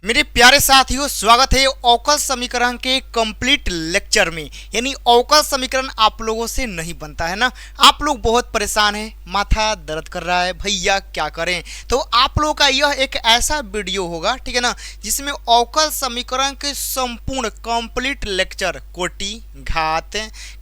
मेरे प्यारे साथियों, स्वागत है अवकल समीकरण के कंप्लीट लेक्चर में। यानी अवकल समीकरण आप लोगों से नहीं बनता है ना। आप लोग बहुत परेशान हैं, माथा दर्द कर रहा है, भैया क्या करें। तो आप लोगों का यह एक ऐसा वीडियो होगा, ठीक है ना, जिसमें अवकल समीकरण के संपूर्ण कंप्लीट लेक्चर, कोटि, घात,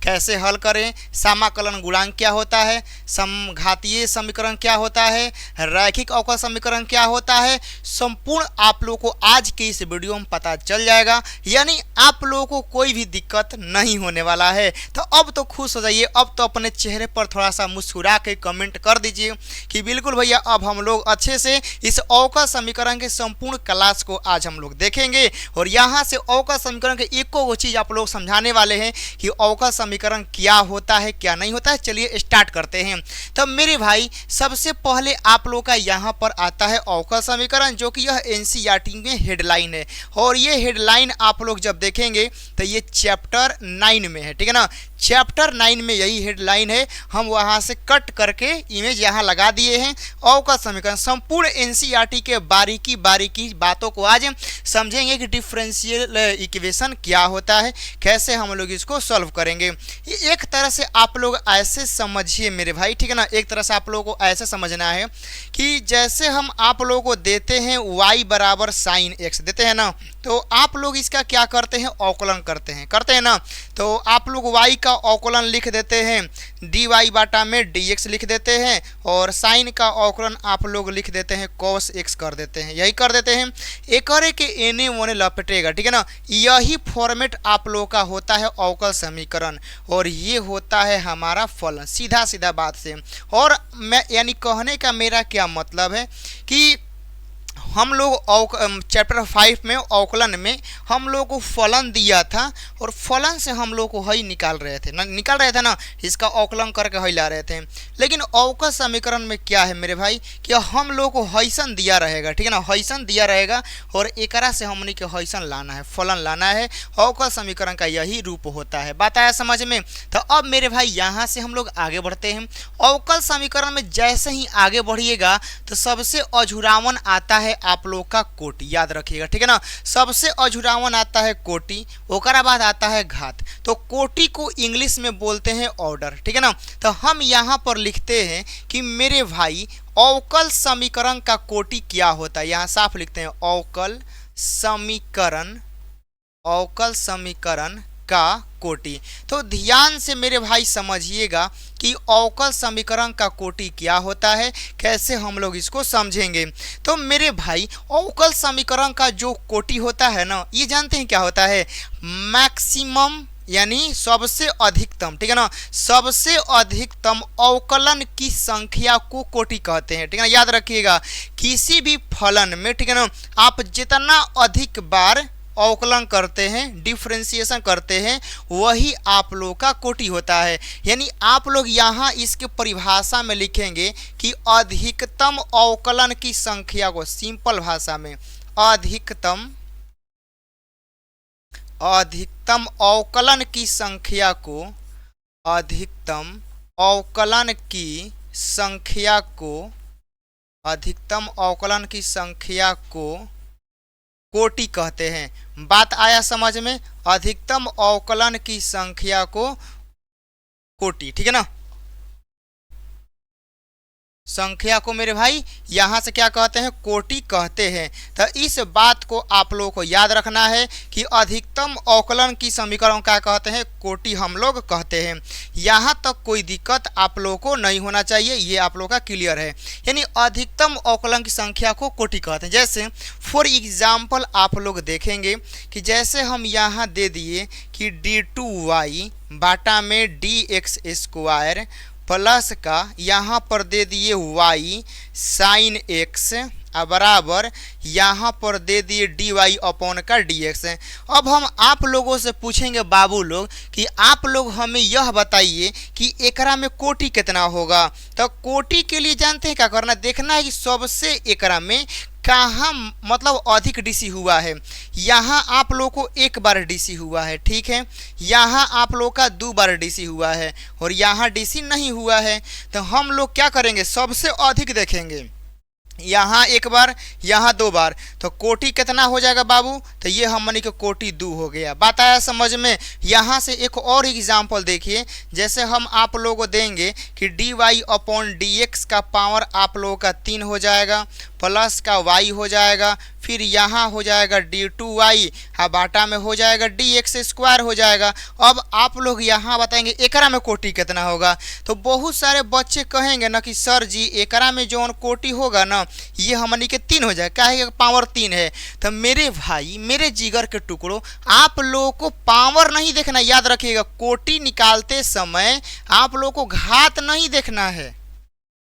कैसे हल करें, समाकलन गुणांक क्या होता है, समघातीय समीकरण क्या होता है, रैखिक अवकल समीकरण क्या होता है, संपूर्ण आप लोगों को आज के इस वीडियो में पता चल जाएगा। यानी आप लोगों को कोई भी दिक्कत नहीं होने वाला है। तो अब तो खुश हो जाइए, अब तो अपने चेहरे पर थोड़ा सा मुस्कुरा के कमेंट कर दीजिए कि बिल्कुल भैया अब हम लोग अच्छे से इस अवकल समीकरण के संपूर्ण क्लास को आज हम लोग देखेंगे। और यहाँ से अवकल समीकरण के एको चीज आप लोग समझाने वाले हैं कि अवकल समीकरण क्या होता है क्या नहीं होता है। चलिए स्टार्ट करते हैं। तो मेरे भाई सबसे पहले आप लोग का यहाँ पर आता है अवकल समीकरण, जो कि यह एनसीईआरटी में हेडलाइन है। और ये हेडलाइन आप लोग जब देखेंगे तो ये चैप्टर 9 में है, ठीक है ना। चैप्टर 9 में यही हेडलाइन है। हम वहां से कट करके इमेज यहाँ लगा दिए हैं। अवकल समीकरण संपूर्ण एनसीईआरटी के बारीकी बारीकी बातों को आज समझेंगे कि डिफरेंशियल इक्वेशन क्या होता है, कैसे हम लोग इसको सॉल्व करेंगे। एक तरह से आप लोग ऐसे समझिए मेरे भाई, ठीक है ना। एक तरह से आप लोगों को ऐसे समझना है कि जैसे हम आप लोगों को देते हैं y बराबर साइन x देते हैं ना, तो आप लोग इसका क्या करते हैं, अवकलन करते हैं ना। तो आप लोग y का अवकलन लिख देते हैं, dy बाटा में dx लिख देते हैं, और साइन का अवकलन आप लोग लिख देते हैं cos x कर देते हैं, यही कर देते हैं। एकरे के एने ओने लपटेगा, ठीक है ना। यही फॉर्मेट आप लोगों का होता है अवकल समीकरण, और ये होता है हमारा फलन, सीधा सीधा बात से। और मैं यानी कहने का मेरा क्या मतलब है कि हम लोग चैप्टर 5 में अवकलन में हम लोग को फलन दिया था, और फलन से हम लोग को हई निकाल रहे थे ना, इसका अवकलन करके हई ला रहे थे। लेकिन अवकल समीकरण में क्या है मेरे भाई कि हम लोग को हईसन दिया रहेगा, ठीक है ना, हईसन दिया रहेगा, और एकरा से हमने के हईसन लाना है, फलन लाना है। अवकल समीकरण का यही रूप होता है। बात आया समझ में। तो अब मेरे भाई यहाँ से हम लोग आगे बढ़ते हैं। अवकल समीकरण में जैसे ही आगे बढ़िएगा तो सबसे अझुरावन आता है आप लोग का कोटि, याद रखिएगा, ठीक है ना। सबसे अझुरावन आता है कोटि, ओकरा बाद आता है घात। तो कोटि को इंग्लिश में बोलते हैं ऑर्डर, ठीक है ना। तो हम यहाँ पर लिखते हैं कि मेरे भाई अवकल समीकरण का कोटि क्या होता है। यहाँ साफ लिखते हैं अवकल समीकरण का कोटि। तो ध्यान से मेरे भाई समझिएगा कि अवकल समीकरण का कोटि क्या होता है, कैसे हम लोग इसको समझेंगे। तो मेरे भाई अवकल समीकरण का जो कोटि होता है ना, ये जानते हैं क्या होता है, मैक्सिमम यानी सबसे अधिकतम, ठीक है ना, सबसे अधिकतम अवकलन की संख्या को कोटि कहते हैं, ठीक है ना। याद रखिएगा किसी भी फलन में, ठीक है ना, आप जितना अधिक बार अवकलन करते हैं, डिफरेंशिएशन करते हैं, वही आप लोग का कोटि होता है। यानी आप लोग यहाँ इसके परिभाषा में लिखेंगे कि अधिकतम अवकलन की संख्या को, सिंपल भाषा में अधिकतम अवकलन की संख्या को, अधिकतम अवकलन की संख्या को कोटि कहते हैं। बात आया समझ में, अधिकतम अवकलन की संख्या को कोटि, ठीक है ना, संख्या को मेरे भाई यहाँ से क्या कहते हैं, कोटि कहते हैं। तो इस बात को आप लोगों को याद रखना है कि अधिकतम अवकलन की समीकरण क्या कहते हैं, कोटि हम लोग कहते हैं। यहाँ तक कोई दिक्कत आप लोगों को नहीं होना चाहिए, ये आप लोगों का क्लियर है। यानी अधिकतम अवकलन की संख्या को कोटि कहते हैं। जैसे फॉर एग्जाम्पल आप लोग देखेंगे कि जैसे हम यहाँ दे दिए कि d2y बाटा में dx स्क्वायर प्लस का यहाँ पर दे दिए y साइन x बराबर यहाँ पर दे दिए dy अपॉन का dx। अब हम आप लोगों से पूछेंगे बाबू लोग कि आप लोग हमें यह बताइए कि एकरा में कोटि कितना होगा। तो कोटि के लिए जानते हैं क्या करना, देखना है कि सबसे एकरा में कहाँ मतलब अधिक डीसी हुआ है। यहाँ आप लोग को एक बार डीसी हुआ है, ठीक है, यहाँ आप लोग का 2 बार डीसी हुआ है, और यहाँ डीसी नहीं हुआ है। तो हम लोग क्या करेंगे, सबसे अधिक देखेंगे, यहाँ एक बार, यहाँ दो बार, तो कोटि कितना हो जाएगा बाबू? तो ये हमनी के कोटि 2 हो गया। बात आया समझ में? यहाँ से एक और एग्जाम्पल देखिए, जैसे हम आप लोगों को देंगे कि d y upon d x का पावर आप लोगों का 3 हो जाएगा, प्लस का y हो जाएगा, फिर यहाँ हो जाएगा d2y, हाँ बाटा में हो जाएगा dx² हो जाएगा। अब आप लोग यहाँ बताएंगे एकरा में कोटि कितना होगा। तो बहुत सारे बच्चे कहेंगे ना कि सर जी एकरा में जो कोटि होगा ना ये हमनी के 3 हो जाए, क्या है पावर 3 है। तो मेरे भाई, मेरे जिगर के टुकड़ों, आप लोगों को पावर नहीं देखना, याद रखिएगा कोटि निकालते समय आप लोगों को घात नहीं देखना है।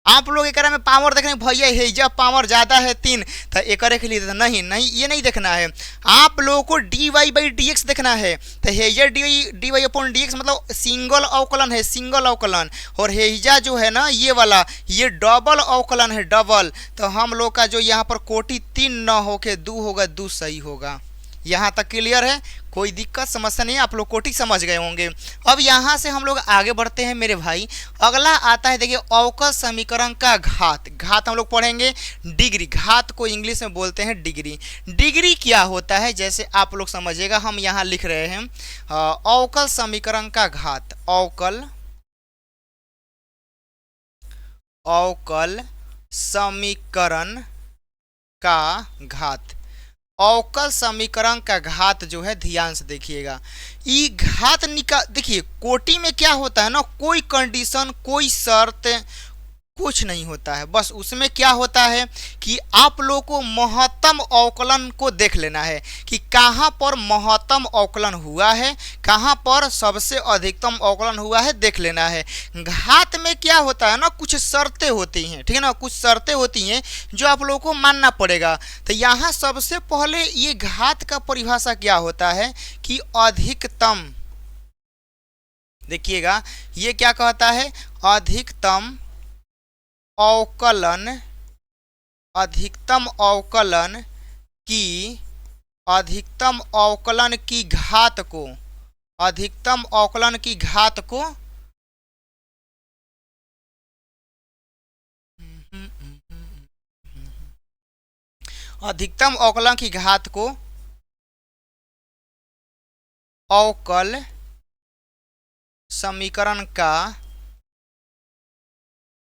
आप लोग एक में पावर देखने भैया हेजा पावर ज़्यादा है 3, तो एक के लिए नहीं नहीं ये नहीं देखना है। आप लोगों को d y by d x देखना है। तो हेजा d y upon d x मतलब सिंगल अवकलन है, सिंगल अवकलन, और हेजा जो है ना ये वाला ये डबल अवकलन है, डबल। तो हम लोग का जो यहाँ पर कोटि 3 न हो के 2 होगा, 2 सही होगा। यहाँ तक क्लियर है? कोई दिक्कत समस्या नहीं, आप लोग कोटि समझ गए होंगे। अब यहाँ से हम लोग आगे बढ़ते हैं मेरे भाई। अगला आता है देखिए अवकल समीकरण का घात। घात हम लोग पढ़ेंगे डिग्री, घात को इंग्लिश में बोलते हैं डिग्री। डिग्री क्या होता है जैसे आप लोग समझिएगा, हम यहाँ लिख रहे हैं अवकल समीकरण का घात। अवकल समीकरण का घात, अवकल समीकरण का घात जो है ध्यान से देखिएगा। ये घात देखिए कोटि में क्या होता है ना, कोई कंडीशन कोई शर्त कुछ नहीं होता है। बस उसमें क्या होता है कि आप लोगों को महत्तम अवकलन को देख लेना है कि कहाँ पर महत्तम अवकलन हुआ है, कहाँ पर सबसे अधिकतम अवकलन हुआ है, देख लेना है। घात में क्या होता है ना, कुछ शर्तें होती हैं, ठीक है ना, कुछ शर्तें होती हैं जो आप लोगों को मानना पड़ेगा। तो यहाँ सबसे पहले ये घात का परिभाषा क्या होता है कि अधिकतम, देखिएगा ये क्या कहता है, अधिकतम अवकलन, अधिकतम अवकलन की, अधिकतम अवकलन की घात को, अधिकतम अवकलन की घात को अधिकतम अवकलन की घात को अवकल समीकरण का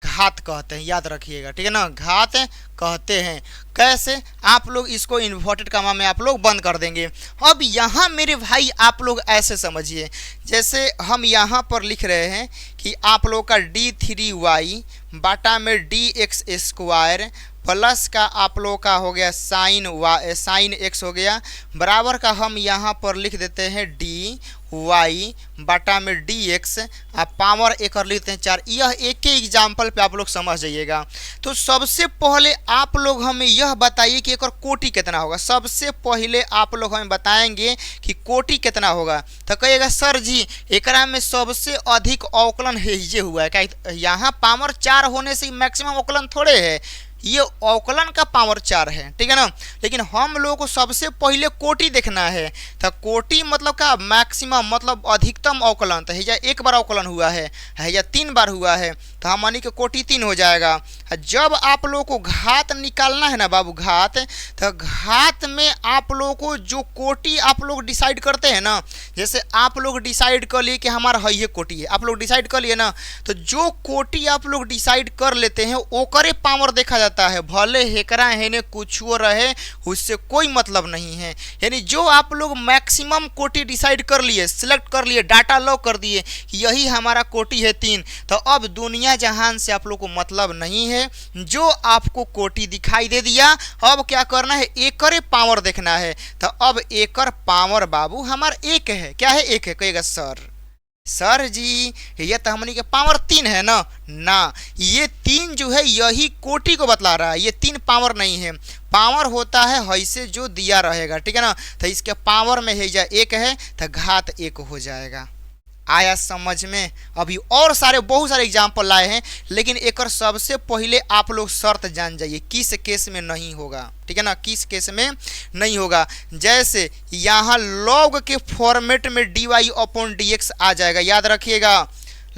घात कहते हैं, याद रखिएगा, ठीक है ना, घात कहते हैं। कैसे? आप लोग इसको इन्वर्टेड कामा में आप लोग बंद कर देंगे। अब यहाँ मेरे भाई आप लोग ऐसे समझिए, जैसे हम यहाँ पर लिख रहे हैं कि आप लोग का d3y बाटा में dx² प्लस का आप लोग का हो गया साइन x हो गया, बराबर का हम यहाँ पर लिख देते हैं dy बाटा में dx, आप पावर एक कर लेते हैं 4। यह एक ही एग्जाम्पल पे आप लोग समझ जाइएगा। तो सबसे पहले आप लोग हमें यह बताइए कि एक कोटि कितना होगा। सबसे पहले आप लोग हमें बताएंगे कि कोटि कितना होगा। तो कहिएगा सर जी एकरा में सबसे अधिक अवकलन हेजे हुआ है, क्या यहाँ पावर 4 होने से मैक्सिमम अवकलन थोड़े है, ये अवकलन का पावर 4 है, ठीक है ना। लेकिन हम लोगों को सबसे पहले कोटि देखना है। तो कोटि मतलब का मैक्सिमम मतलब अधिकतम अवकलन। तो हैजा एक बार अवकलन हुआ है, हैजा 3 बार हुआ है, तो हम मानी कि कोटि 3 हो जाएगा। जब आप लोगों को घात निकालना है ना बाबू, घात, तो घात में आप लोगों को जो कोटि आप लोग डिसाइड करते हैं ना, जैसे आप लोग डिसाइड कर लिए कि हमारा है ये कोटि है, आप लोग डिसाइड कर लिए ना, तो जो कोटि आप लोग डिसाइड कर लेते हैं ओकरे पावर देखा जाता है। भले हेकरा हेने कुछ हो रहे उससे कोई मतलब नहीं है। यानी जो आप लोग मैक्सिमम कोटि डिसाइड कर लिए, सिलेक्ट कर लिए, डाटा लॉक कर दिए कि यही हमारा कोटि है 3, तो अब दुनिया जहान से आप लोग को मतलब नहीं है। जो आपको कोटि दिखाई दे दिया, अब क्या करना है, एकरे पावर देखना है। तो अब एकर पावर बाबू हमार 1 है, क्या है 1 है। कहेगा सर जी ये तो हमनी के पावर 3 है ना, ये 3 जो है यही कोटि को बतला रहा है, ये 3 पावर नहीं है। पावर होता है ऐसे जो दिया रहेगा, ठीक है ना। तो इसके पावर में है 1 है, तो घात 1 हो जाएगा। आया समझ में? अभी और सारे बहुत सारे एग्जाम्पल लाए हैं, लेकिन एक सबसे पहले आप लोग शर्त जान जाइए किस केस में नहीं होगा, ठीक है ना, किस केस में नहीं होगा। जैसे यहाँ लॉग के फॉर्मेट में dy अपॉन dx आ जाएगा, याद रखिएगा,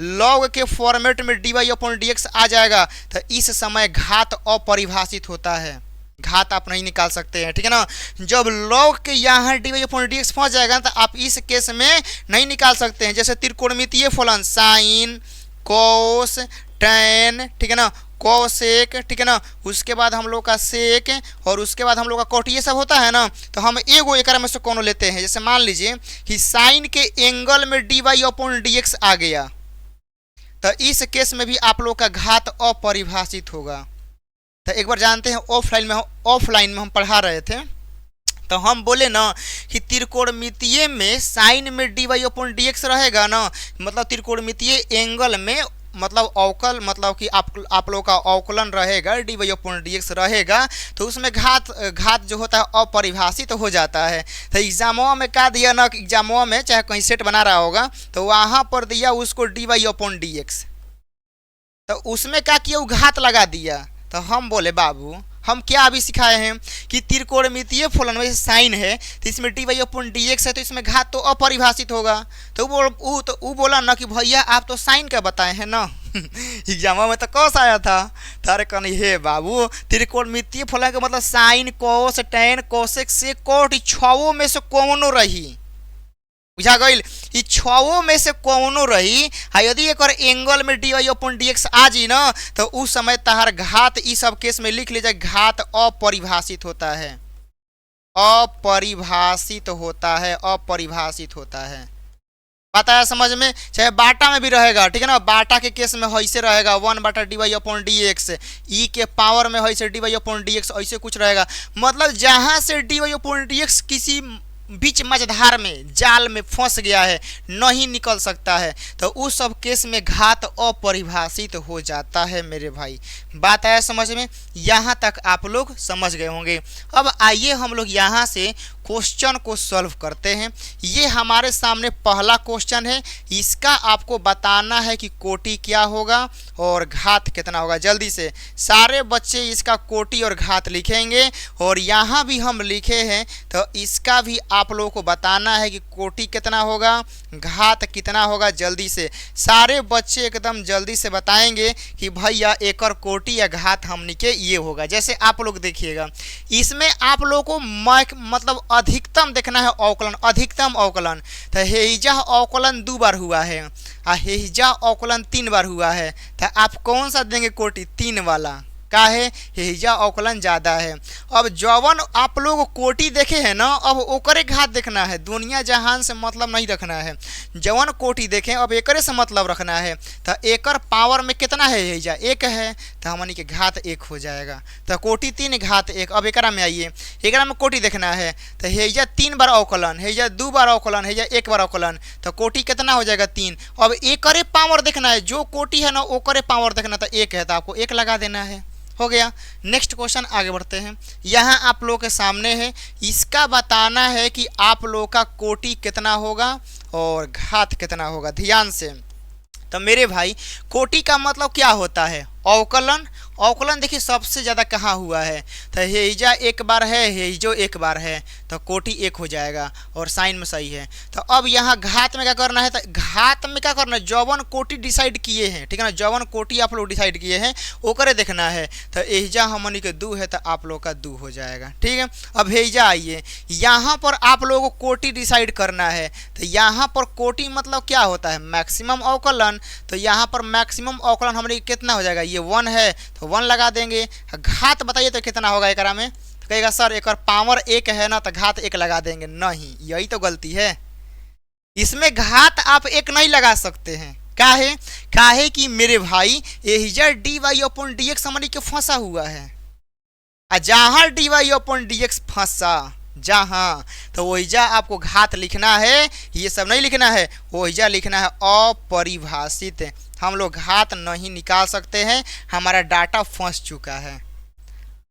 लॉग के फॉर्मेट में dy अपॉन dx आ जाएगा तो इस समय घात अपरिभाषित होता है, घात आप नहीं निकाल सकते हैं, ठीक है ना। जब लॉग के यहाँ dy अपॉन dx पहुंच जाएगा तो आप इस केस में नहीं निकाल सकते हैं। जैसे त्रिकोणमितीय फलन साइन कोस टैन, ठीक है ना, कोसेक, ठीक है ना, उसके बाद हम लोग का सेक और उसके बाद हम लोग का कोट, ये सब होता है ना। तो हम एगो एक में से कोनो लेते हैं। जैसे मान लीजिए कि साइन के एंगल में dy अपॉन dx आ गया तो इस केस में भी आप लोग का घात अपरिभाषित होगा। तो एक बार जानते हैं ऑफलाइन में हम पढ़ा रहे थे तो हम बोले ना कि त्रिकोणमितीय में साइन में dy अपॉन dx रहेगा ना, मतलब त्रिकोणमितीय एंगल में मतलब अवकल, मतलब कि आप लोग का अवकलन रहेगा dy अपॉन dx रहेगा तो उसमें घात जो होता है अपरिभाषित तो हो जाता है। तो एग्जामों में क्या दिया ना, एग्जामों में चाहे कहीं सेट बना रहा होगा तो वहाँ पर दिया उसको dy अपॉन dx, तो उसमें क्या किया, वो घात लगा दिया। तो हम बोले बाबू हम क्या अभी सिखाए हैं कि त्रिकोणमितीय फलन में साइन है तो इसमें dy अपॉन dx है तो इसमें घात तो अपरिभाषित होगा। तो वो बोला ना कि भैया आप तो साइन का बताए हैं ना एग्जाम में तो कौस आया था। तारे कहनी हे बाबू त्रिकोणमितीय फलन का मतलब साइन कोस टैन कोसेक से कोट छवो में से कौनो रही, बुझा गई, ई छवो में से कौनो रही। यदि एक एंगल में dy अपॉन dx आ जी ना तो उस समय तहार घात इस सब केस में लिख लीजिए घात अपरिभाषित होता है, अपरिभाषित होता है, अपरिभाषित होता है। बात आया समझ में। चाहे बाटा में भी रहेगा, ठीक है ना, बाटा के केस में ऐसे रहेगा 1/dy अपॉन dx, ई के पावर में ऐसे dy अपॉन dx ऐसे कुछ रहेगा। मतलब जहां से dy अपॉन dx किसी बीच मझधार में जाल में फंस गया है, नहीं निकल सकता है, तो उस सब केस में घात अपरिभाषित हो जाता है मेरे भाई। बात आया समझ में, यहाँ तक आप लोग समझ गए होंगे। अब आइए हम लोग यहाँ से क्वेश्चन को सॉल्व करते हैं। ये हमारे सामने पहला क्वेश्चन है, इसका आपको बताना है कि कोटि क्या होगा और घात कितना होगा। जल्दी से सारे बच्चे इसका कोटि और घात लिखेंगे और यहाँ भी हम लिखे हैं तो इसका भी आप लोगों को बताना है कि कोटि कितना होगा घात कितना होगा। जल्दी से सारे बच्चे एकदम जल्दी से बताएंगे कि भैया एकर कोटि या घात हमनी के ये होगा। जैसे आप लोग देखिएगा इसमें आप लोगों को मतलब अधिकतम देखना है अवकलन, अधिकतम अवकलन। तो हेजा अवकलन 2 बार हुआ है और हेजा अवकलन 3 बार हुआ है, तो आप कौन सा देंगे कोटि? 3 वाला। का है हेजा अवकलन ज़्यादा है। अब जवन आप लोग कोटि देखे हैं ना, अब ओकरे घात देखना है, दुनिया जहान से मतलब नहीं रखना है। जवन कोटि देखें अब एकरे से मतलब रखना है। तो एकर पावर में कितना है हेजा 1 है तो हमनी के घात 1 हो जाएगा। तो कोटि 3 घात 1। अब एकरा में आइए, एकरा में कोटि देखना है तो हेजा 3 बार अवकलन, हेजा 2 बार अवकलन, हेजा 1 बार अवकलन, तो कोटि कितना हो जाएगा 3। अब एकरे पावर देखना है, जो कोटि है ना ओकरे पावर देखना, तो 1 है तो आपको 1 लगा देना है। हो गया। नेक्स्ट क्वेश्चन आगे बढ़ते हैं। यहाँ आप लोग के सामने है, इसका बताना है कि आप लोग का कोटि कितना होगा और घात कितना होगा। ध्यान से। तो मेरे भाई कोटि का मतलब क्या होता है? अवकलन। अवकलन देखिए सबसे ज़्यादा कहाँ हुआ है, तो हेजा 1 बार है, हेजो 1 बार है, तो कोटि 1 हो जाएगा और साइन में सही है। तो अब यहाँ घात में क्या करना है, तो घात में क्या करना है, जौवन कोटि डिसाइड किए हैं, ठीक है ना, जौवन कोटि आप लोग डिसाइड किए हैं ओकरे देखना है। तो हेजा हमनी के 2 है तो आप लोग का 2 हो जाएगा। ठीक है। अब हेजा आइए, यहाँ पर आप लोगों को कोटि डिसाइड करना है। तो यहाँ पर कोटि मतलब क्या होता है? मैक्सिमम अवकलन। तो यहाँ पर मैक्सिमम अवकलन हमने कितना हो जाएगा, ये 1 है तो 1 लगा देंगे। घात बताइए तो कितना होगा एकरा में, तो कहेगा सर एक पावर 1 है ना तो घात 1 लगा देंगे। नहीं, यही तो गलती है, इसमें घात आप 1 नहीं लगा सकते हैं। काहे? काहे कि मेरे भाई एहिजा dy अपॉन dx हमनी के फंसा हुआ है, जहां dy अपॉन dx फंसा जहां, तो वहीजा आपको घात लिखना है, ये सब नहीं लिखना है, वहीजा लिखना है अपरिभाषित। हम लोग घात नहीं निकाल सकते हैं, हमारा डाटा फंस चुका है।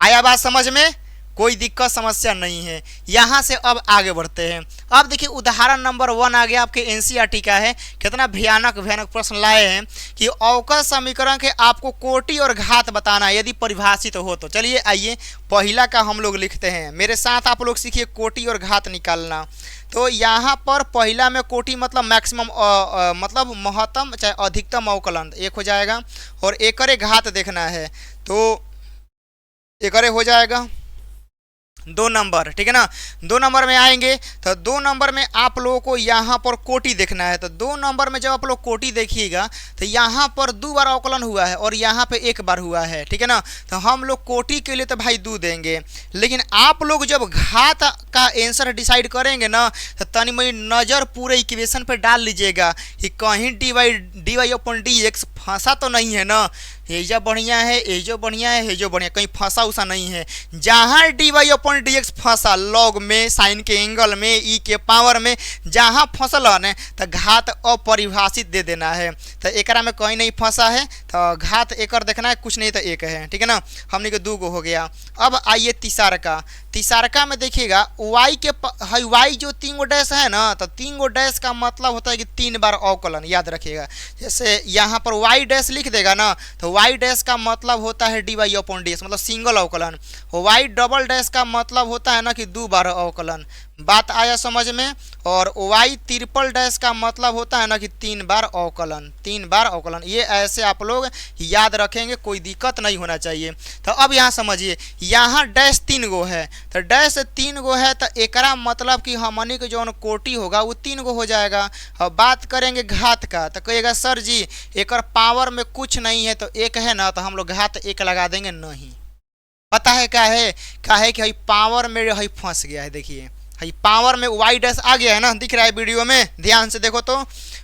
आया बात समझ में? कोई दिक्कत समस्या नहीं है। यहाँ से अब आगे बढ़ते हैं। अब देखिए उदाहरण नंबर 1 आ गया आपके एनसीईआरटी का है। कितना भयानक भयानक प्रश्न लाए हैं कि अवकल समीकरण के आपको कोटि और घात बताना है यदि परिभाषित हो तो। चलिए आइए पहला का हम लोग लिखते हैं, मेरे साथ आप लोग सीखिए कोटि और घात निकालना। तो यहाँ पर पहला में कोटि मतलब मैक्सिमम मतलब महत्तम चाहे अधिकतम अवकलन एक हो जाएगा, और एकरे घात देखना है तो एकरे हो जाएगा 2 नंबर, ठीक है ना। 2 नंबर में आएंगे तो 2 नंबर में आप लोगों को यहाँ पर कोटि देखना है। तो 2 नंबर में जब आप लोग कोटि देखिएगा तो यहाँ पर 2 बार अवकलन हुआ है और यहाँ पे 1 बार हुआ है, ठीक है ना। तो हम लोग कोटि के लिए तो भाई 2 देंगे, लेकिन आप लोग जब घात का आंसर डिसाइड करेंगे ना तो तनी मनी नज़र पूरे इक्वेशन पे डाल लीजिएगा कि कहीं डी वाई अपन डी एक्स फंसा तो नहीं है ना। एजो बढ़िया है, एजो बढ़िया है, एजो बढ़िया, कहीं फंसा उसा नहीं है। जहाँ डी वाई अपन डी एक्स फंसा लॉग में, साइन के एंगल में, ई के पावर में जहाँ फंसल है तो घात अपरिभाषित दे देना है। तो एकरा में कहीं नहीं फंसा है तो घात एकर देखना है, कुछ नहीं तो 1 है, ठीक है ना। हमने के 2 गो हो गया। अब आइए तीसरका में देखिएगा वाई के वाई जो 3 गो डैश है ना, तो 3 गो डैश का मतलब होता है कि 3 बार अवकलन, याद रखिएगा। जैसे यहाँ पर वाई डैश लिख देगा ना तो वाई डैश का मतलब होता है d y upon d x, मतलब सिंगल अवकलन। वाई डबल डैश का मतलब होता है ना कि 2 बार अवकलन। बात आया समझ में। और वाई ट्रिपल डैश का मतलब होता है ना कि 3 बार अवकलन, 3 बार अवकलन। ये ऐसे आप लोग याद रखेंगे, कोई दिक्कत नहीं होना चाहिए। तो अब यहाँ समझिए, यहाँ डैश 3 गो है तो डैश 3 गो है तो एकरा मतलब कि हमनी के जो कोटि होगा वो 3 गो हो जाएगा। अब बात करेंगे घात का तो कहिएगा सर जी एकर पावर में कुछ नहीं है तो 1 है ना, तो हम लोग घात 1 लगा देंगे। नहीं, पता है क्या है, कि हई पावर में हई फंस गया है। देखिए हई पावर में वाई डैश आ गया है ना, दिख रहा है वीडियो में, ध्यान से देखो तो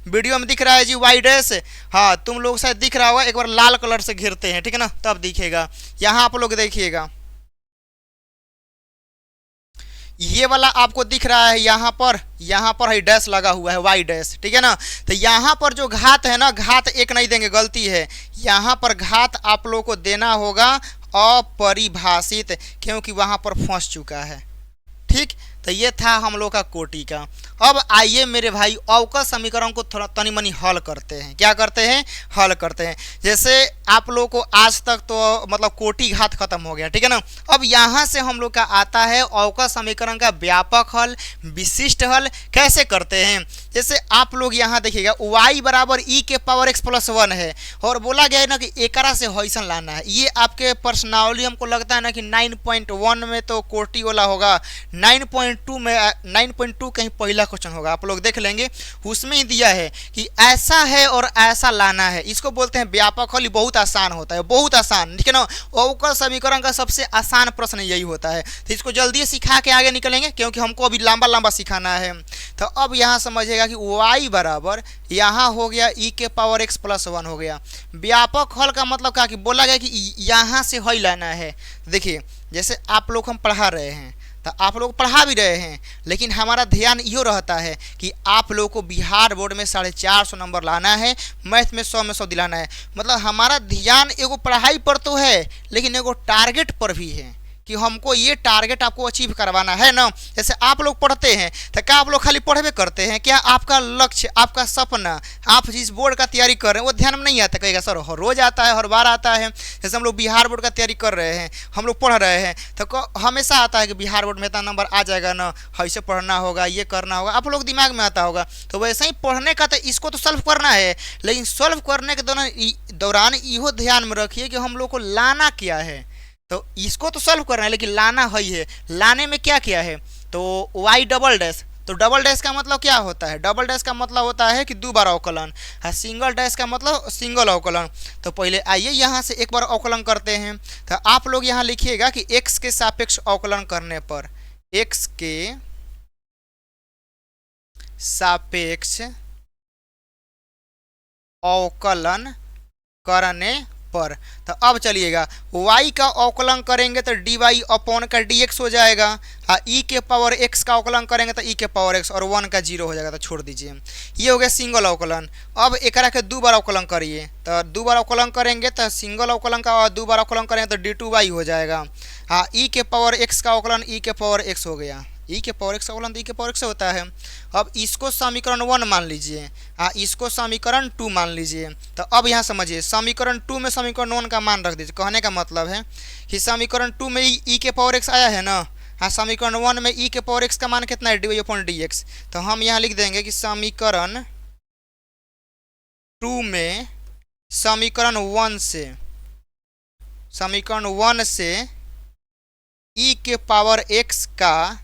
वीडियो में दिख रहा है जी वाई डैश। हाँ तुम लोग शायद दिख रहा होगा, एक बार लाल कलर से घेरते हैं, ठीक है ना, तब दिखेगा। यहाँ आप लोग देखिएगा ये वाला आपको दिख रहा है, यहाँ पर है डैश लगा हुआ है वाई डैश, ठीक है ना। तो यहाँ पर जो घात है ना, घात 1 नहीं देंगे, गलती है। यहाँ पर घात आप लोग को देना होगा अपरिभाषित, क्योंकि वहाँ पर फंस चुका है, ठीक। तो ये था हम लोग का कोटि का। अब आइए मेरे भाई अवकल समीकरण को थोड़ा तनी मनी हल करते हैं। क्या करते हैं? हल करते हैं। जैसे आप लोग को आज तक तो मतलब कोटि घात खत्म हो गया, ठीक है ना। अब यहाँ से हम लोग का आता है अवकल समीकरण का व्यापक हल, विशिष्ट हल कैसे करते हैं। जैसे आप लोग यहाँ देखिएगा y बराबर e के पावर x प्लस 1 है और बोला गया है ना कि एकरा से हॉइसन लाना है। ये आपके पर्सनाली हमको लगता है ना कि 9.1 में तो कोटि वाला होगा, 9.2 में 9.2 कहीं पहला क्वेश्चन होगा, आप लोग देख लेंगे, उसमें ही दिया है कि ऐसा है और ऐसा लाना है। इसको बोलते हैं व्यापक हल। बहुत आसान होता है, बहुत आसान, ठीक है ना। अवकल समीकरण का सबसे आसान प्रश्न यही होता है। तो इसको जल्दी सिखा के आगे निकलेंगे क्योंकि हमको अभी लंबा लंबा सिखाना है। तो अब यहाँ समझिएगा कि y बराबर यहाँ हो गया e के पावर x प्लस 1 हो गया। व्यापक हल का मतलब क्या कि बोला गया कि यहाँ से हल लाना है। देखिए जैसे आप लोग हम पढ़ा रहे हैं तो आप लोग पढ़ा भी रहे हैं, लेकिन हमारा ध्यान यो रहता है कि आप लोगों को बिहार बोर्ड में 450 नंबर लाना है, मैथ में 100 में 100 दिलाना है। मतलब हमारा ध्यान एगो पढ़ाई पर तो है लेकिन एगो टारगेट पर भी है कि हमको ये टारगेट आपको अचीव करवाना है ना। जैसे आप लोग पढ़ते हैं तो क्या आप लोग खाली पढ़वे करते हैं? क्या आपका लक्ष्य, आपका सपना, आप जिस बोर्ड का तैयारी कर रहे हैं वो ध्यान में नहीं आता? कहेगा सर हर रोज आता है, हर बार आता है। जैसे हम लोग बिहार बोर्ड का तैयारी कर रहे हैं, हम लोग पढ़ रहे हैं तो हमेशा आता है कि बिहार बोर्ड में इतना नंबर आ जाएगा ना, ऐसे पढ़ना होगा, ये करना होगा, आप लोग दिमाग में आता होगा। तो वैसे ही पढ़ने का तो इसको तो सॉल्व करना है, लेकिन सॉल्व करने के दौरान इहो ध्यान में रखिए कि हम लोग को लाना क्या है। तो इसको तो सॉल्व करना है लेकिन लाना है। लाने में क्या क्या है? तो y डबल डैश, तो डबल डैश का मतलब क्या होता है? डबल डैश का मतलब होता है कि 2 बार अवकलन। सिंगल डैश का मतलब सिंगल अवकलन। तो पहले आइए यहाँ से एक बार अवकलन करते हैं। तो आप लोग यहाँ लिखिएगा कि x के सापेक्ष अवकलन करने पर, x के सापेक्ष अवकलन करने पर। तो अब चलिएगा y का अवकलन करेंगे तो dy अपॉन का dx हो जाएगा, e के पावर x का अवकलन करेंगे तो e के पावर x और 1 का 0 हो जाएगा, तो छोड़ दीजिए। ये हो गया सिंगल अवकलन। अब एकरा के दो बार अवकलन करिए, तो दो बार अवकलन करेंगे तो सिंगल अवकलन का और दो बार अवकलन करेंगे तो d2y हो जाएगा। e के पावर x का अवकलन e के पावर x हो गया, ई के पावर एक्स का अवकलन तो ई के पावर एक्स होता है। अब इसको समीकरण 1 मान लीजिए, इसको समीकरण 2 मान लीजिए। तो अब यहाँ समझिए समीकरण 2 में समीकरण 1 का मान रख दीजिए। कहने का मतलब है कि समीकरण 2 में ई के पावर एक्स आया है ना, समीकरण 1 में ई के पावर एक्स का मान कितना है, डी अपॉन डी एक्स। तो हम यहाँ लिख देंगे कि समीकरण 2 में समीकरण 1 से ई के पावर एक्स का